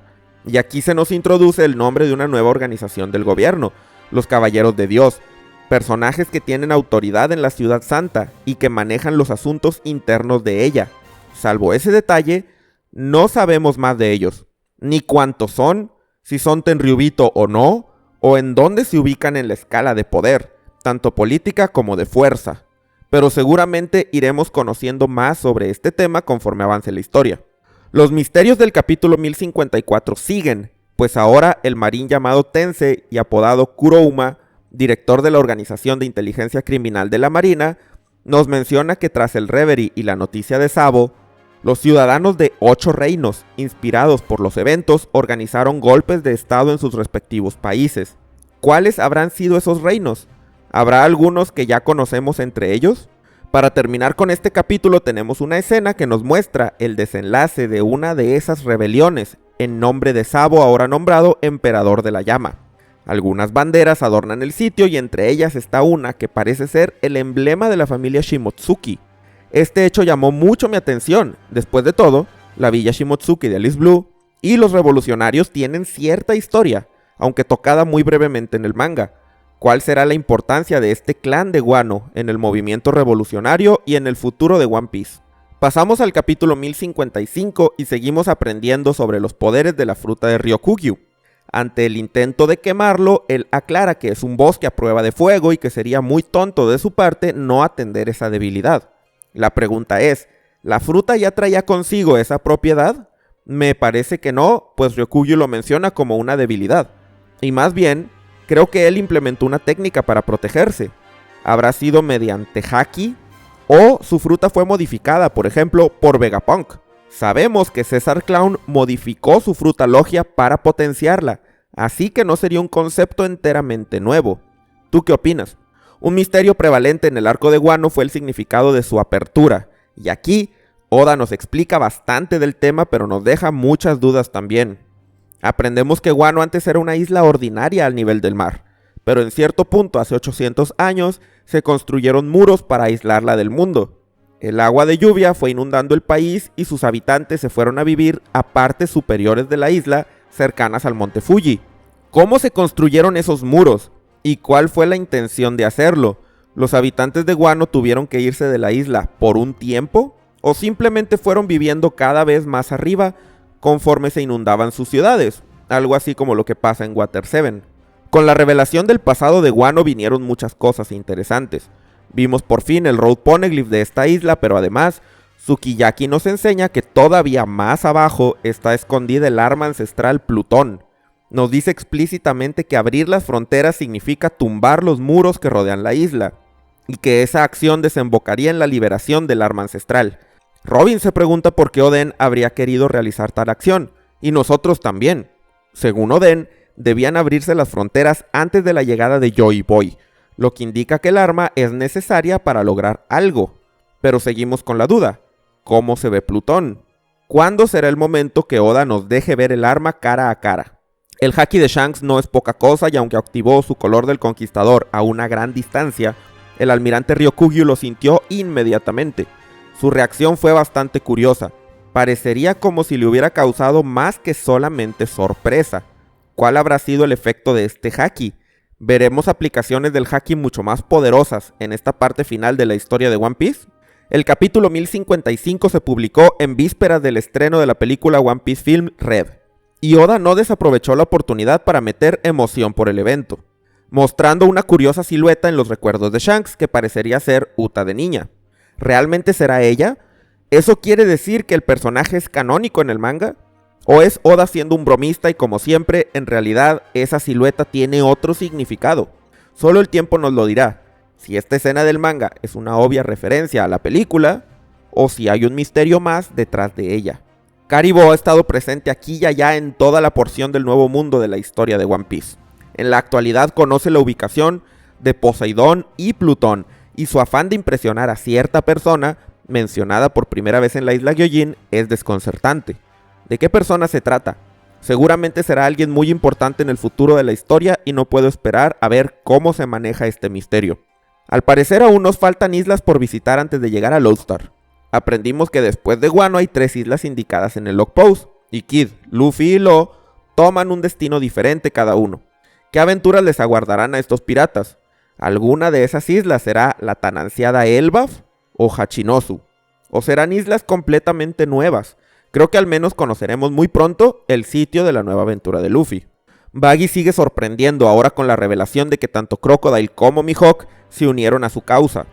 Y aquí se nos introduce el nombre de una nueva organización del gobierno, los Caballeros de Dios, personajes que tienen autoridad en la Ciudad Santa y que manejan los asuntos internos de ella. Salvo ese detalle, no sabemos más de ellos, ni cuántos son, si son Tenryubito o no, o en dónde se ubican en la escala de poder, tanto política como de fuerza. Pero seguramente iremos conociendo más sobre este tema conforme avance la historia. Los misterios del capítulo 1054 siguen, pues ahora el marín llamado Tensei y apodado Kurouma, director de la Organización de Inteligencia Criminal de la Marina, nos menciona que tras el Reverie y la noticia de Sabo, los ciudadanos de 8 reinos, inspirados por los eventos, organizaron golpes de estado en sus respectivos países. ¿Cuáles habrán sido esos reinos? ¿Habrá algunos que ya conocemos entre ellos? Para terminar con este capítulo tenemos una escena que nos muestra el desenlace de una de esas rebeliones en nombre de Sabo, ahora nombrado Emperador de la Llama. Algunas banderas adornan el sitio y entre ellas está una que parece ser el emblema de la familia Shimotsuki. Este hecho llamó mucho mi atención. Después de todo, la villa Shimotsuki de Alice Blue y los revolucionarios tienen cierta historia, aunque tocada muy brevemente en el manga. ¿Cuál será la importancia de este clan de Wano en el movimiento revolucionario y en el futuro de One Piece? Pasamos al capítulo 1055 y seguimos aprendiendo sobre los poderes de la fruta de Ryokugyu. Ante el intento de quemarlo, él aclara que es un bosque a prueba de fuego y que sería muy tonto de su parte no atender esa debilidad. La pregunta es, ¿la fruta ya traía consigo esa propiedad? Me parece que no, pues Ryokugyu lo menciona como una debilidad. Y más bien, creo que él implementó una técnica para protegerse. ¿Habrá sido mediante haki? ¿O su fruta fue modificada, por ejemplo, por Vegapunk? Sabemos que César Clown modificó su fruta logia para potenciarla, así que no sería un concepto enteramente nuevo. ¿Tú qué opinas? Un misterio prevalente en el arco de Wano fue el significado de su apertura, y aquí Oda nos explica bastante del tema, pero nos deja muchas dudas también. Aprendemos que Wano antes era una isla ordinaria al nivel del mar, pero en cierto punto, hace 800 años, se construyeron muros para aislarla del mundo. El agua de lluvia fue inundando el país y sus habitantes se fueron a vivir a partes superiores de la isla, cercanas al monte Fuji. ¿Cómo se construyeron esos muros? ¿Y cuál fue la intención de hacerlo? ¿Los habitantes de Wano tuvieron que irse de la isla por un tiempo? ¿O simplemente fueron viviendo cada vez más arriba conforme se inundaban sus ciudades? Algo así como lo que pasa en Water 7. Con la revelación del pasado de Wano vinieron muchas cosas interesantes. Vimos por fin el Road Poneglyph de esta isla, pero además, Sukiyaki nos enseña que todavía más abajo está escondida el arma ancestral Plutón. Nos dice explícitamente que abrir las fronteras significa tumbar los muros que rodean la isla, y que esa acción desembocaría en la liberación del arma ancestral. Robin se pregunta por qué Oden habría querido realizar tal acción, y nosotros también. Según Oden, debían abrirse las fronteras antes de la llegada de Joy Boy. lo que indica que el arma es necesaria para lograr algo. Pero seguimos con la duda, ¿cómo se ve Plutón? ¿Cuándo será el momento que Oda nos deje ver el arma cara a cara? El haki de Shanks no es poca cosa y aunque activó su color del conquistador a una gran distancia, el almirante Ryokugyu lo sintió inmediatamente. Su reacción fue bastante curiosa, parecería como si le hubiera causado más que solamente sorpresa. ¿Cuál habrá sido el efecto de este haki? ¿Veremos aplicaciones del haki mucho más poderosas en esta parte final de la historia de One Piece? El capítulo 1055 se publicó en vísperas del estreno de la película One Piece Film Red, y Oda no desaprovechó la oportunidad para meter emoción por el evento, mostrando una curiosa silueta en los recuerdos de Shanks que parecería ser Uta de niña. ¿Realmente será ella? ¿Eso quiere decir que el personaje es canónico en el manga? ¿O es Oda siendo un bromista y como siempre, en realidad esa silueta tiene otro significado? Solo el tiempo nos lo dirá, si esta escena del manga es una obvia referencia a la película, o si hay un misterio más detrás de ella. Karibo ha estado presente aquí y allá en toda la porción del nuevo mundo de la historia de One Piece. En la actualidad conoce la ubicación de Poseidón y Plutón, y su afán de impresionar a cierta persona, mencionada por primera vez en la isla Gyojin, es desconcertante. ¿De qué persona se trata? Seguramente será alguien muy importante en el futuro de la historia y no puedo esperar a ver cómo se maneja este misterio. Al parecer aún nos faltan islas por visitar antes de llegar a Lodestar. Aprendimos que después de Wano hay 3 islas indicadas en el log post, y Kid, Luffy y Law toman un destino diferente cada uno. ¿Qué aventuras les aguardarán a estos piratas? ¿Alguna de esas islas será la tan ansiada Elbaf o Hachinosu? ¿O serán islas completamente nuevas? Creo que al menos conoceremos muy pronto el sitio de la nueva aventura de Luffy. Baggy sigue sorprendiendo ahora con la revelación de que tanto Crocodile como Mihawk se unieron a su causa.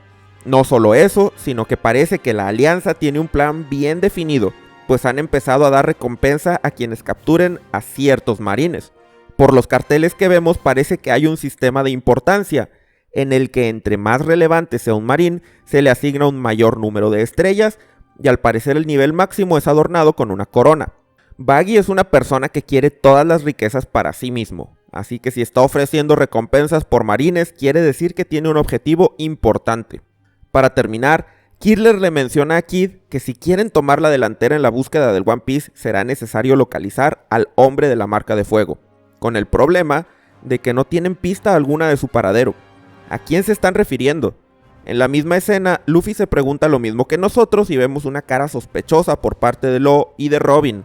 No solo eso, sino que parece que la alianza tiene un plan bien definido, pues han empezado a dar recompensa a quienes capturen a ciertos marines. Por los carteles que vemos parece que hay un sistema de importancia, en el que entre más relevante sea un marín, se le asigna un mayor número de estrellas, y al parecer el nivel máximo es adornado con una corona. Baggy es una persona que quiere todas las riquezas para sí mismo, así que si está ofreciendo recompensas por marines, quiere decir que tiene un objetivo importante. Para terminar, Killer le menciona a Kid que si quieren tomar la delantera en la búsqueda del One Piece, será necesario localizar al hombre de la marca de fuego, con el problema de que no tienen pista alguna de su paradero. ¿A quién se están refiriendo? En la misma escena, Luffy se pregunta lo mismo que nosotros y vemos una cara sospechosa por parte de Law y de Robin.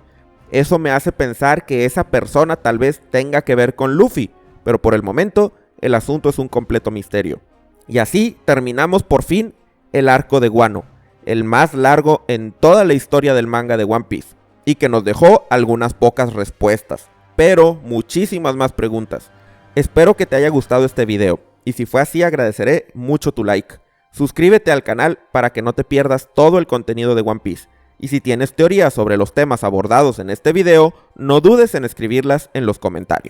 Eso me hace pensar que esa persona tal vez tenga que ver con Luffy, pero por el momento el asunto es un completo misterio. Y así terminamos por fin el arco de Wano, el más largo en toda la historia del manga de One Piece, y que nos dejó algunas pocas respuestas, pero muchísimas más preguntas. Espero que te haya gustado este video, y si fue así agradeceré mucho tu like. Suscríbete al canal para que no te pierdas todo el contenido de One Piece. Y si tienes teorías sobre los temas abordados en este video, no dudes en escribirlas en los comentarios.